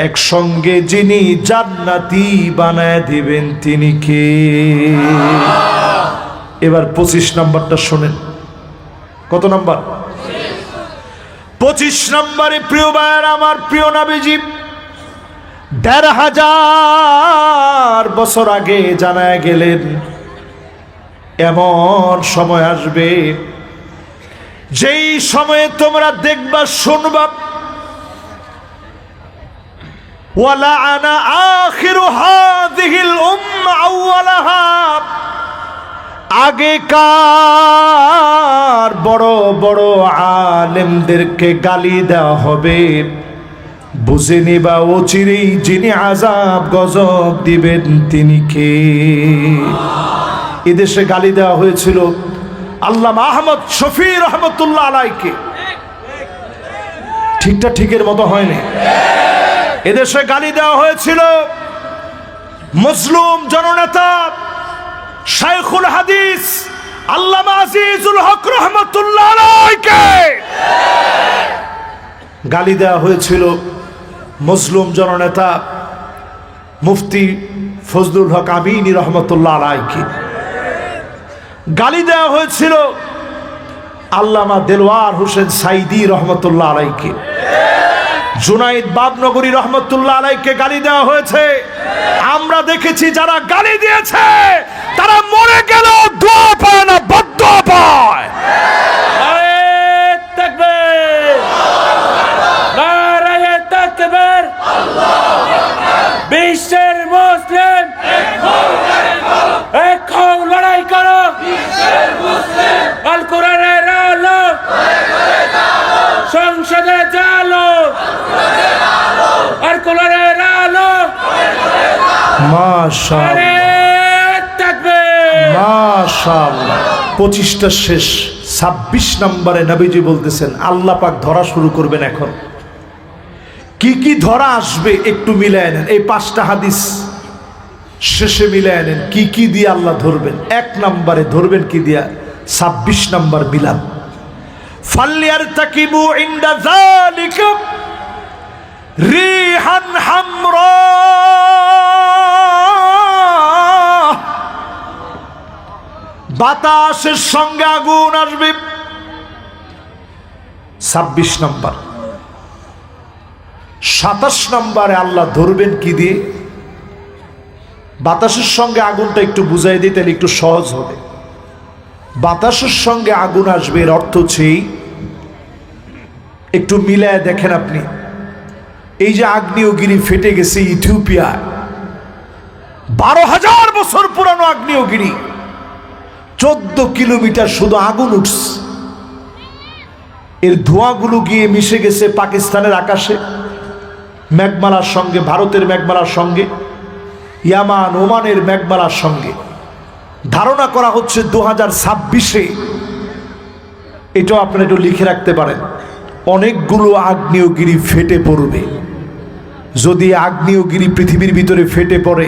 S1: একসঙ্গে যিনি জান্নাতি বানায় দিবেন তিনি কে? এবার 25 নম্বরটা শোনেন। কত নম্বর? 25 নম্বরে প্রিয় ভাইয়ের আমার, প্রিয় নবীজি ১৫০০ বছর আগে জানায় গেলেন, এমন সময় আসবে যেই সময়ে তোমরা দেখবা, শুনবা, ওয়ালাআনা আখিরু হাযিহিল উম্মাহ আউওয়ালাহা, আগেকার বড় বড় আলেমদেরকে গালি দেওয়া হবে। বুঝে নিবা অচিরেই যিনি আযাব গজব দিবেন তিনি কে? এদেশে গালি দেওয়া হয়েছিল আল্লামা আহমদ শফী রহমতুল্লাহ আলাইকে। ঠিকটা ঠিকের মতো হয়নি। এদেশে গালি দেওয়া হয়েছিল মুসলিম জননেতা শাইখুল হাদিস আল্লামা আজিজুল হক রহমতুল্লাহ আলাইকে। গালি দেওয়া হয়েছিল মুসলিম জননেতা মুফতি ফজলুল হক আমিনী রহমতুল্লাহ আলাইকে। গালি দেওয়া হয়েছিল আল্লামা দেলওয়ার হোসেন সাইদি রহমতুল্লাহ আলাইকে। জুনাইদ বাবনগরী রহমতুল্লাহ আলাইকে গালি দেওয়া হয়েছে। আমরা দেখেছি যারা গালি দিয়েছে তারা মরে গেল দোয়া পায় না, বদদোয়া পায়।
S2: নারায়ে তাকবীর, নারায়ে তাকবীর। বিশ্বের মুসলিম এক হও, লড়াই করো। আল কোরআনের আলো সংসদে জালো, আর কোরআনের আলো।
S1: মাশাআল্লাহ, মাশাআল্লাহ। 25টা শেষ, 26 নম্বরে নবীজি বলতেছেন আল্লাহ পাক ধরা শুরু করবেন। এখন কি কি ধরা আসবে একটু মিলায় নেন। এই 5টা হাদিস শেষে মিলায় নেন কি কি দিয়ে আল্লাহ ধরবেন। 1 নম্বরে ধরবেন কি দিয়া? 26 নম্বর মিলান। ফালইয়ারতাকিবু ইনদা যালিকা রিহান হামরা, বাতাসের সঙ্গে আগুন আসবে। 26 নম্বর 27 নম্বরে আল্লাহ ধরবেন কি দিয়ে? বাতাসের সঙ্গে আগুনটা একটু বুঝাই দিই, তাহলে একটু সহজ হবে। বাতাসের সঙ্গে আগুন আসবে, এর অর্থ হচ্ছে একটু মিলায় দেখেন আপনি, এই যে আগ্নেয়গিরি ফেটে গেছে ইথিওপিয়ায়, 12,000 বছর পুরানো আগ্নেয়গিরি, 14 কিলোমিটার শুধু আগুন উঠছে। এর ধোঁয়াগুলো গিয়ে মিশে গেছে পাকিস্তানের আকাশে মেঘমালার সঙ্গে, ভারতের মেঘমালার সঙ্গে, ইয়ামান ওমানের মেঘমালার সঙ্গে। ধারণা করা হচ্ছে 2026-এ, এটাও আপনারা একটু লিখে রাখতে পারেন, অনেকগুলো আগ্নেয়গিরি ফেটে পড়বে। যদি আগ্নেয়গিরি পৃথিবীর ভিতরে ফেটে পড়ে,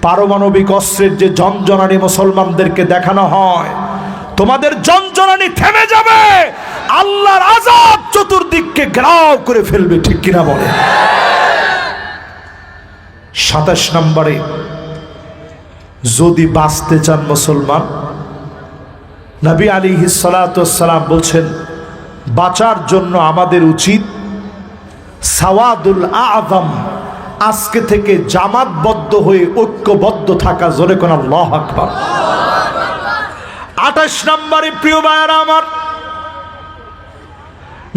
S1: পারমাণবিক অস্ত্রের যে জনজনানি মুসলমানদেরকে দেখানো হয়, তোমাদের জনজনানি থেমে যাবে, আল্লাহর আযাব চতুর্দিককে ঘেরাও করে ফেলবে। ঠিক কিনা বলে? 27 নম্বরে, যদি বাঁচতে চান মুসলমান, নবী আলাইহিস সালাতু ওয়াস সালাম বলছেন, বাঁচার জন্য আমাদের উচিত সাওয়াদুল আযম, আজকে থেকে জামাতবদ্ধ হয়ে ঐক্যবদ্ধ থাকা। জোরে কোন আল্লাহু আকবার। 28 নম্বরে, প্রিয় ভাইরা আমার,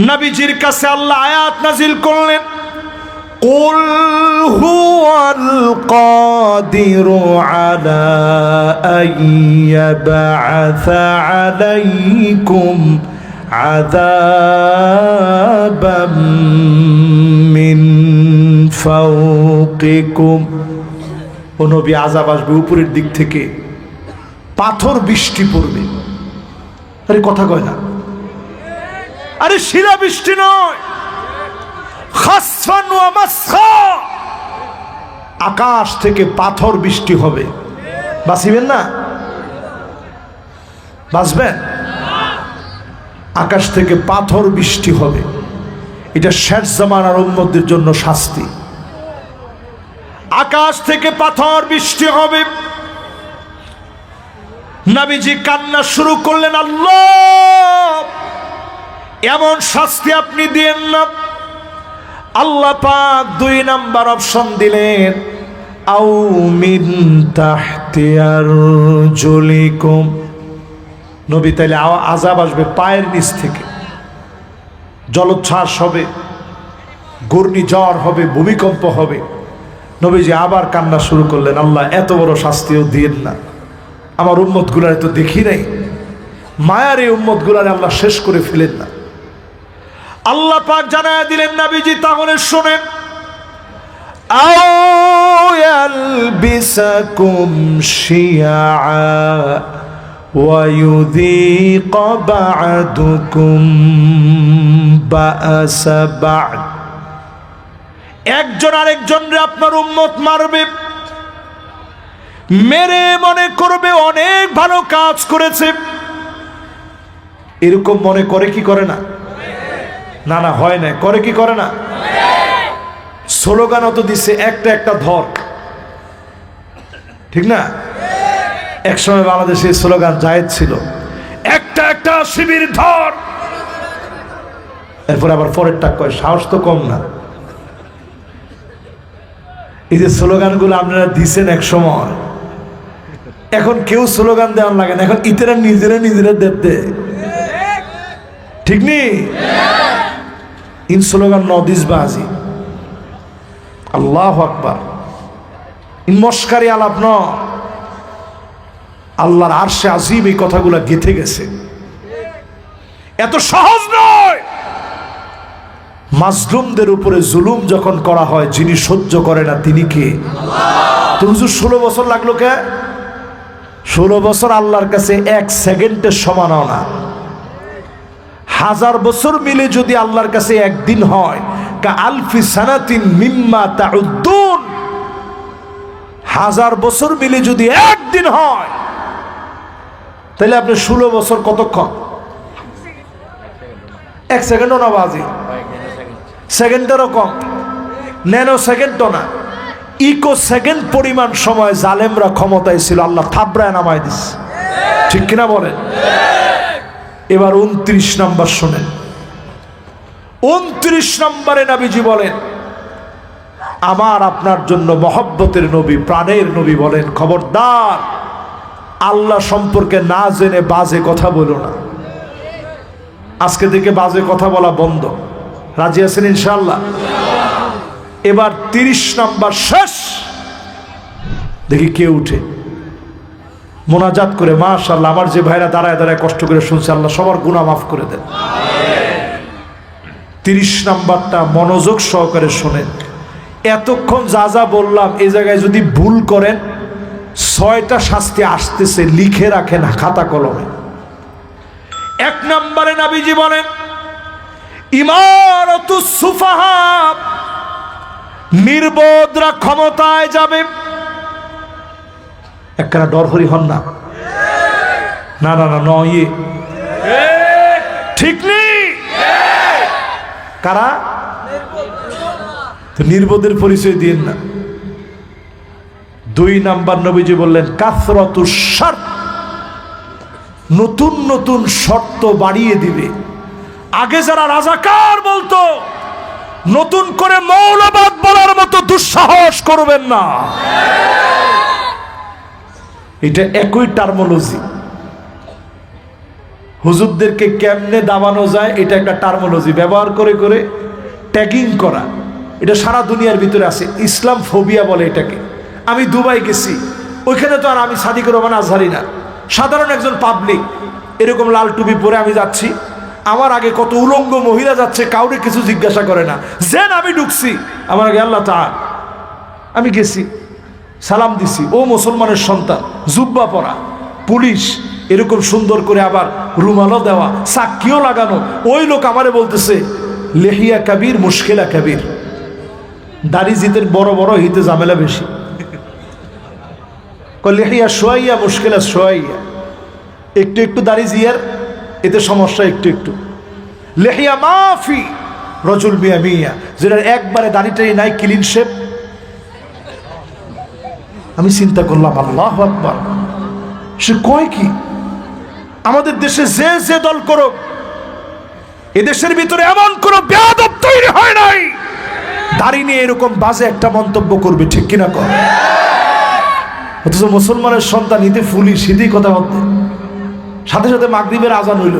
S1: নবীজির কাছে আল্লাহ আয়াত নাজিল করলেন, কুল হুয়াল কাদিরু আলা আইয়াবআসা আলাইকুম আযাবাম মিন ফাওকিকুম। ও নবী, আযাব আসবে উপরের দিক থেকে, পাথর বৃষ্টি পড়বে। আরে কথা কয় না, আরে শিলা বৃষ্টি নয়, খাসফান ওয়া মাসখা, আকাশ থেকে পাথর বৃষ্টি হবে। বাঁচিবেন না? বাঁচবেন? আকাশ থেকে পাথর বৃষ্টি হবে। এটা শেষ জামানার উম্মতদের জন্য শাস্তি। আকাশ থেকে পাথর বৃষ্টি হবে। নবীজি কান্না শুরু করলেন, আল্লাহ, এমন শাস্তি আপনি দিয়েন না। আল্লাহ পাক 2 নাম্বার অপশন দিলেন, আও মিন তাহতি আরজুলিকুম। নবী, তাইলে আযাব আসবে পায়ের নিচ থেকে, জলোচ্ছ্বাস হবে, ঘূর্ণিঝড় হবে, ভূমিকম্প হবে। নবীজি আবার কান্না শুরু করলেন, আল্লাহ, এত বড় শাস্তিও দিয়েন না, আমার উম্মত গুলারে তো দেখি নাই, মায়ার এই উম্মত গুলারে আল্লাহ শেষ করে ফেলেন না। আল্লাহ পাক জানায়া দিলেন, নবীজি তাহলে শোনেন, আও ইয়ালবিসাকুম শিয়া ওয়া ইউযীক বা'দুকুম বা'সা বা'দ। একজন আরেকজনরে আপনার উম্মত মারবে, মেরে মনে করবে অনেক ভালো কাজ করেছে। এরকম মনে করে কি করে না? না না, হয় না, করে কি করে না? স্লোগানও তো দিচ্ছে, একটা একটা ধর, ঠিক না? একসময় বাংলাদেশে স্লোগান জায়েজ ছিল, একটা একটা শিবির ধর। এরপরে আবার পরেরটা কয়, সাহস তো কম না। এই যে স্লোগানগুলো আপনারা দিচ্ছেন এক সময়, এখন কেউ স্লোগান দেওয়ার লাগে না, এখন ইতেরা নিজেরা নিজেরা দেখতে, ঠিক নেই? ইন স্লোগান নদিসবাজি, আল্লাহু আকবার, ইন মস্কারি আলাপ ন। আল্লাহর আরশে আজিম এই কথাগুলো গেঁথে গেছে। এত সহজ নয়। মাজলুমদের উপরে জুলুম যখন করা হয়, যিনি সহ্য করে না তিনি কে? তো হুজুর 16 বছর লাগলো কে? 16 বছর আল্লাহর কাছে 1 সেকেন্ডের সমানও না। 1000 বছর মিলে যদি আল্লাহর কাছে একদিন হয়, কা আলফি সানাতিন মিম্মা তাউদ্দুন, 1000 বছর মিলে যদি একদিন হয়, তাহলে আপনি 16 বছর কতক্ষণ? 1 সেকেন্ডও না বাজি, সেকেন্ডেরও কম, ন্যানো সেকেন্ডও না, ইকো সেকেন্ড পরিমাণ সময় জালেমরা ক্ষমতায় ছিল, আল্লাহ থাবড়ায় নামায় দিচ্ছে। ঠিক কিনা বলেন? এবার 29 নম্বর শোনেন। 29 নম্বরে নবীজি বলেন, আমার আপনার জন্য মহব্বতের নবী, প্রাণের নবী বলেন, খবরদার আল্লাহ সম্পর্কে না জেনে বাজে কথা বলো না। আজকে থেকে বাজে কথা বলা বন্ধ। রাজি আছেন ইনশাআল্লাহ? এবার 30 নাম্বার শেষ। দেখি কে উঠে মোনাজাত করে। মাশাআল্লাহ, আমার যে ভাইরা দাঁড়ায় দাঁড়ায় কষ্ট করে শুনছে, আল্লাহ সবার গুনাহ মাফ করে দেন। 30 নাম্বারটা মনোযোগ সহকারে শোনেন। এতক্ষণ যা যা বললাম এই জায়গায় যদি ভুল করেন 6টা শাস্তি আসতেছে, লিখে রাখেন খাতা কলমে। 1 নম্বরে নবীজি বলেন, ইমারাতুস সুফাহা, নির্বোধরা ক্ষমতায় যাবে। একখানা ডরহরি হন না, না না না নয়, ঠিক নেই। কারা? নির্বোধের পরিচয় দিন না। 2 নাম্বার নবীজি বললেন, কাসরাতুশ শর্ত, নতুন নতুন শর্ত বাড়িয়ে দিবে। আগে যারা রাজাকার বলতো, নতুন করে মৌলবাদ বলার মতো দুঃসাহস করবেন না। এটা একই টার্মোলজি। হুজুরদেরকে কেমনে দাবানো যায় এটা একটা টার্মোলজি ব্যবহার করে করে ট্যাগিং করা। এটা সারা দুনিয়ার ভিতরে আছে, ইসলাম ফোবিয়া বলে এটাকে। আমি দুবাই গেছি, ওইখানে তো আর আমি সাদিকুর রহমান আজহারি না, সাধারণ একজন পাবলিক, এরকম লাল টুপি পরে আমি যাচ্ছি। আমার আগে কত উলঙ্গ মহিলা যাচ্ছে, কাউরে কিছু জিজ্ঞাসা করে না। যেন আমি ঢুকছি, আমার আগে আল্লাহ তাআলা, আমি গেছি, সালাম দিছি, ও মুসলমানের সন্তান, জুব্বা পরা, পুলিশ এরকম সুন্দর করে আবার রুমালও দেওয়া, সাক্ষীও লাগানো। ওই লোক আমারে বলতেছে, লেহিয়া কাবির মুশকিলা কাবির, দাড়ি জিতের বড় বড় হিতে ঝামেলা বেশি। লেহিয়া সোয়াইয়া মুশকিলা সোয়াইয়া, একটু একটু দাড়ি জিয়ার এতে সমস্যা একটু একটু। লেহিয়া মাফি রজুল মিয়া মিয়া, যেটা একবারে দাড়িটাই নাই, ক্লিন শেপ। আমি চিন্তা করলাম, আল্লাহু আকবার, সে কয় কি? আমাদের দেশে যে যে দল করুক, এদেশের ভিতরে এমন কোন বেয়াদব তৈরি হয় নাই দাড়ি নিয়ে এরকম বাজে একটা মন্তব্য করবে, ঠিক কিনা কর? অথচ মুসলমানের সন্তান ইতে ফুলি সিধি কথা বলতে। সাথে সাথে মাগরিবের আজান হইল,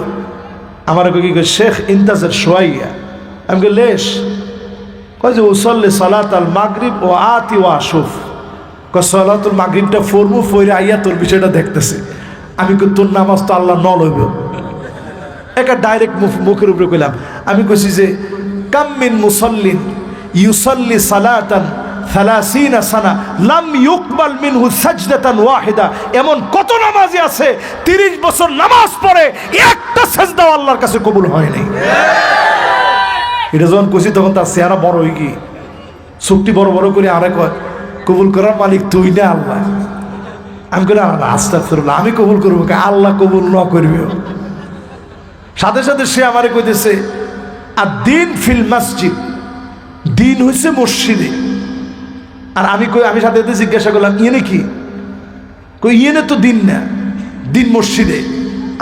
S1: আমার কি শেখ ইন্তাজের সোয়াইয়া, আমি লেশ কয় যে উসল্লি সালাত আল মাগরিব ও আতি ও আশুফ, সালাতুল মাগরিবটা ফরমু ফইরে আইয়া তোর বিষয়টা দেখতেছে। আমি কই তোর নামাজ তো আল্লাহ ন লইব। একটা ডাইরেক্ট মুখের উপরে কইলাম। আমি কইছি যে কাম্মিন মুসল্লিন ইউসাল্লি সালাতান 30 সানা লাম ইউকবাল মিনহু সাজদাতান ওয়াহিদা, এমন কত নামাজি আছে 30 বছর নামাজ পড়ে একটা সাজদা আল্লাহর কাছে কবুল হয় নাই। এটা যখন কইছি তখন তার চেহারা বড় হয়ে গিয়ে চোখটি বড় বড় করে আরে কয়, কবুল করার মালিক তুই না আল্লাহ। আমি কই আস্তাগফিরুল্লাহ, আমি কবুল করবো, আল্লাহ কবুল না করবে। সাথে সাথে সে আমারে কইতেছে, আর দিন ফিল মসজিদ, দিন হইছে মসজিদে। আর আমি কই, আমি সাথে সাথে জিজ্ঞাসা করলাম, ইয়ে কি? কই ইয়ে তো দিন না, দিন মসজিদে।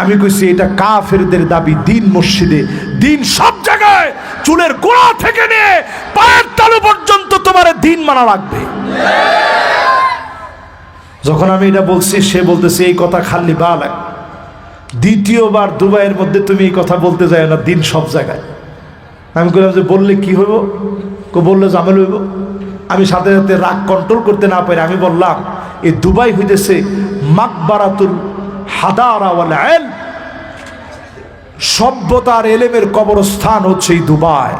S1: আমি কইছি এটা কাফেরদের দাবি, দিন মসজিদে। দিন সব জায়গায়, চুলের গোড়া থেকে নিয়ে পায়ের তালু পর্যন্ত তোমার দিন মানা লাগবে। যখন আমি এটা বলছি, সে বলতেছে এই কথা খালি বালাক, দ্বিতীয়বার দুবাইয়ের মধ্যে তুমি এই কথা বলতে যাও না, দিন সব জায়গায়। আমি বললাম যে বললে কি হইব? বললে ঝামেলা হইব। আমি সাথে সাথে রাগ কন্ট্রোল করতে না পারি আমি বললাম, এই দুবাই হইতেছে মাকবারাতুল হাদারা ওয়াল ইলম, সভ্যতার এলেমের কবরস্থান হচ্ছে এই দুবাই।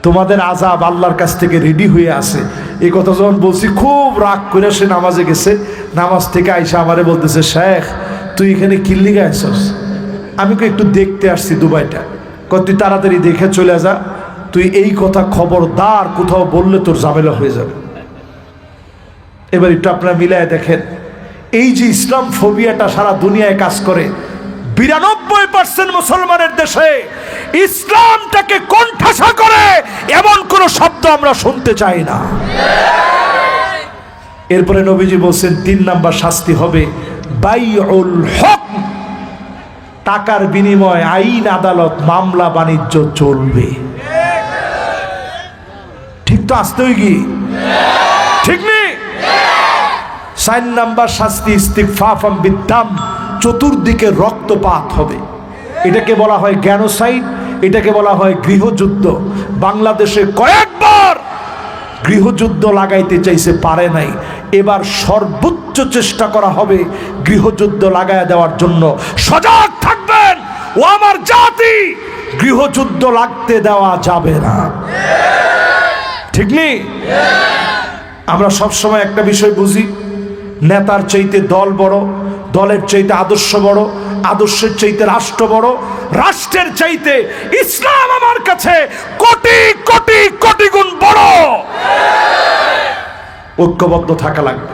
S1: তোমাদের আযাব আল্লাহর কাছ থেকে রেডি হয়ে আছে। এই কথা যখন বলছি, খুব রাগ করে সে নামাজে গেছে। নামাজ থেকে আইসা আমারে বলতেছে, শেখ তুই এখানে কি লিগে আইছস? আমি একটু দেখতে আসছি দুবাইটা। তুই তাড়াতাড়ি দেখে চলে যা, তুই এই কথা খবরদার কোথাও বললে তোর ঝামেলা হয়ে যাবে। এবার একটু আপনারা মিলায় দেখেন, এই যে ইসলাম ফোবিয়াটা সারা দুনিয়ায় কাজ করে, 92% মুসলমানের দেশে ইসলামটাকে কোণঠাসা করে এমন কোন শব্দ আমরা শুনতে চাই না। এরপরে নবীজি বলছেন 3 নাম্বার শাস্তি হবে বাইউল হক, টাকার বিনিময়ে আইন আদালত মামলা বাণিজ্য চলবে। ঠিক তো আসতেই গিয়ে ঠিক নেই। 4 নাম্বার শাস্তি ইস্তিগফাফাম বিদ্দাম, চতুর্দিকে রক্তপাত হবে। এটাকে বলা হয় গ্যানোসাইড, এটাকে বলা হয় গৃহযুদ্ধ। বাংলাদেশে কয়েকবার গৃহযুদ্ধ লাগাইতে চাইছে, পারে নাই। এবার সর্বোচ্চ চেষ্টা করা হবে গৃহযুদ্ধ লাগায় দেওয়ার জন্য। সজাগ থাকবেন ও আমার জাতি, গৃহযুদ্ধ লাগতে দেওয়া যাবে না, ঠিক নেই। আমরা সবসময় একটা বিষয় বুঝি, নেতার চাইতে দল বড়, দলের চাইতে আদর্শ বড়, আদর্শের চাইতে রাষ্ট্র বড়, রাষ্ট্রের চাইতে ইসলাম আমার কাছে কোটি কোটি কোটি গুণ বড়। ঐক্যবদ্ধ থাকা লাগবে।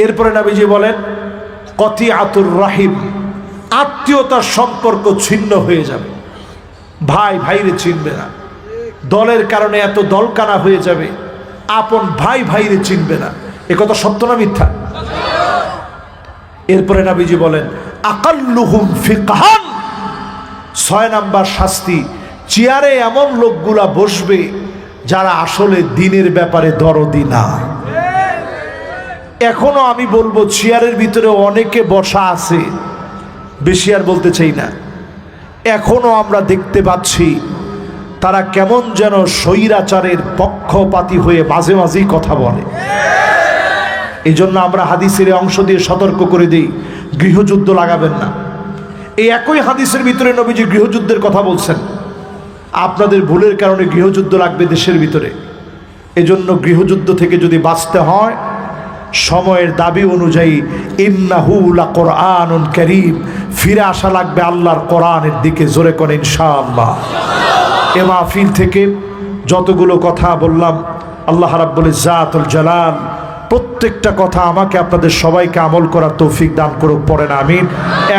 S1: এরপরে নবীজি বলেন কতিআতুর রাহিম, আত্মীয়তার সম্পর্ক ছিন্ন হয়ে যাবে। ভাই ভাইরে চিনবে না, দলের কারণে এত দলকানা হয়ে যাবে, আপন ভাই ভাইরে চিনবে না। এ কথা সত্য না মিথ্যা? এরপরে নবীজি বলেন আকাল্লুহুম ফিকহান, 6 নাম্বার শাস্তি, চেয়ারে এমন লোকগুলা বসবে যারা আসলে দিনের ব্যাপারে দরদি না। এখনো আমি বলবো চেয়ারের ভিতরে অনেকে বসা আছে, বেশি আর বলতে চাই না। এখনো আমরা দেখতে পাচ্ছি তারা কেমন যেন স্বৈরাচারের পক্ষপাতী হয়ে মাঝে মাঝেই কথা বলে। এই জন্য আমরা হাদিসের অংশ দিয়ে সতর্ক করে দিই, গৃহযুদ্ধ লাগাবেন না। এই একই হাদিসের ভিতরে নবীজি গৃহযুদ্ধের কথা বলছেন। আপনাদের ভুলের কারণে গৃহযুদ্ধ লাগবে দেশের ভিতরে। এজন্য গৃহযুদ্ধ থেকে যদি বাঁচতে হয়, সময়ের দাবি অনুযায়ী ইন্নাহু লাকুরআনুন কারীম, ফিরে আসা লাগবে আল্লাহর কোরআনের দিকে। জোরে করে ইনশাআল্লাহ। এ মাহফিল থেকে যতগুলো কথা বললাম, আল্লাহ রাব্বুল ইজ্জাতুল জালাল প্রত্যেকটা কথা আমাকে আপনাদের সবাইকে আমল করার তৌফিক দান করুক, পড়েন আমিন।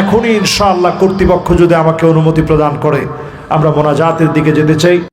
S1: এখনই ইনশাআল্লাহ কর্তৃপক্ষ যদি আমাকে অনুমতি প্রদান করে আমরা মোনাজাতের দিকে যেতে চাই।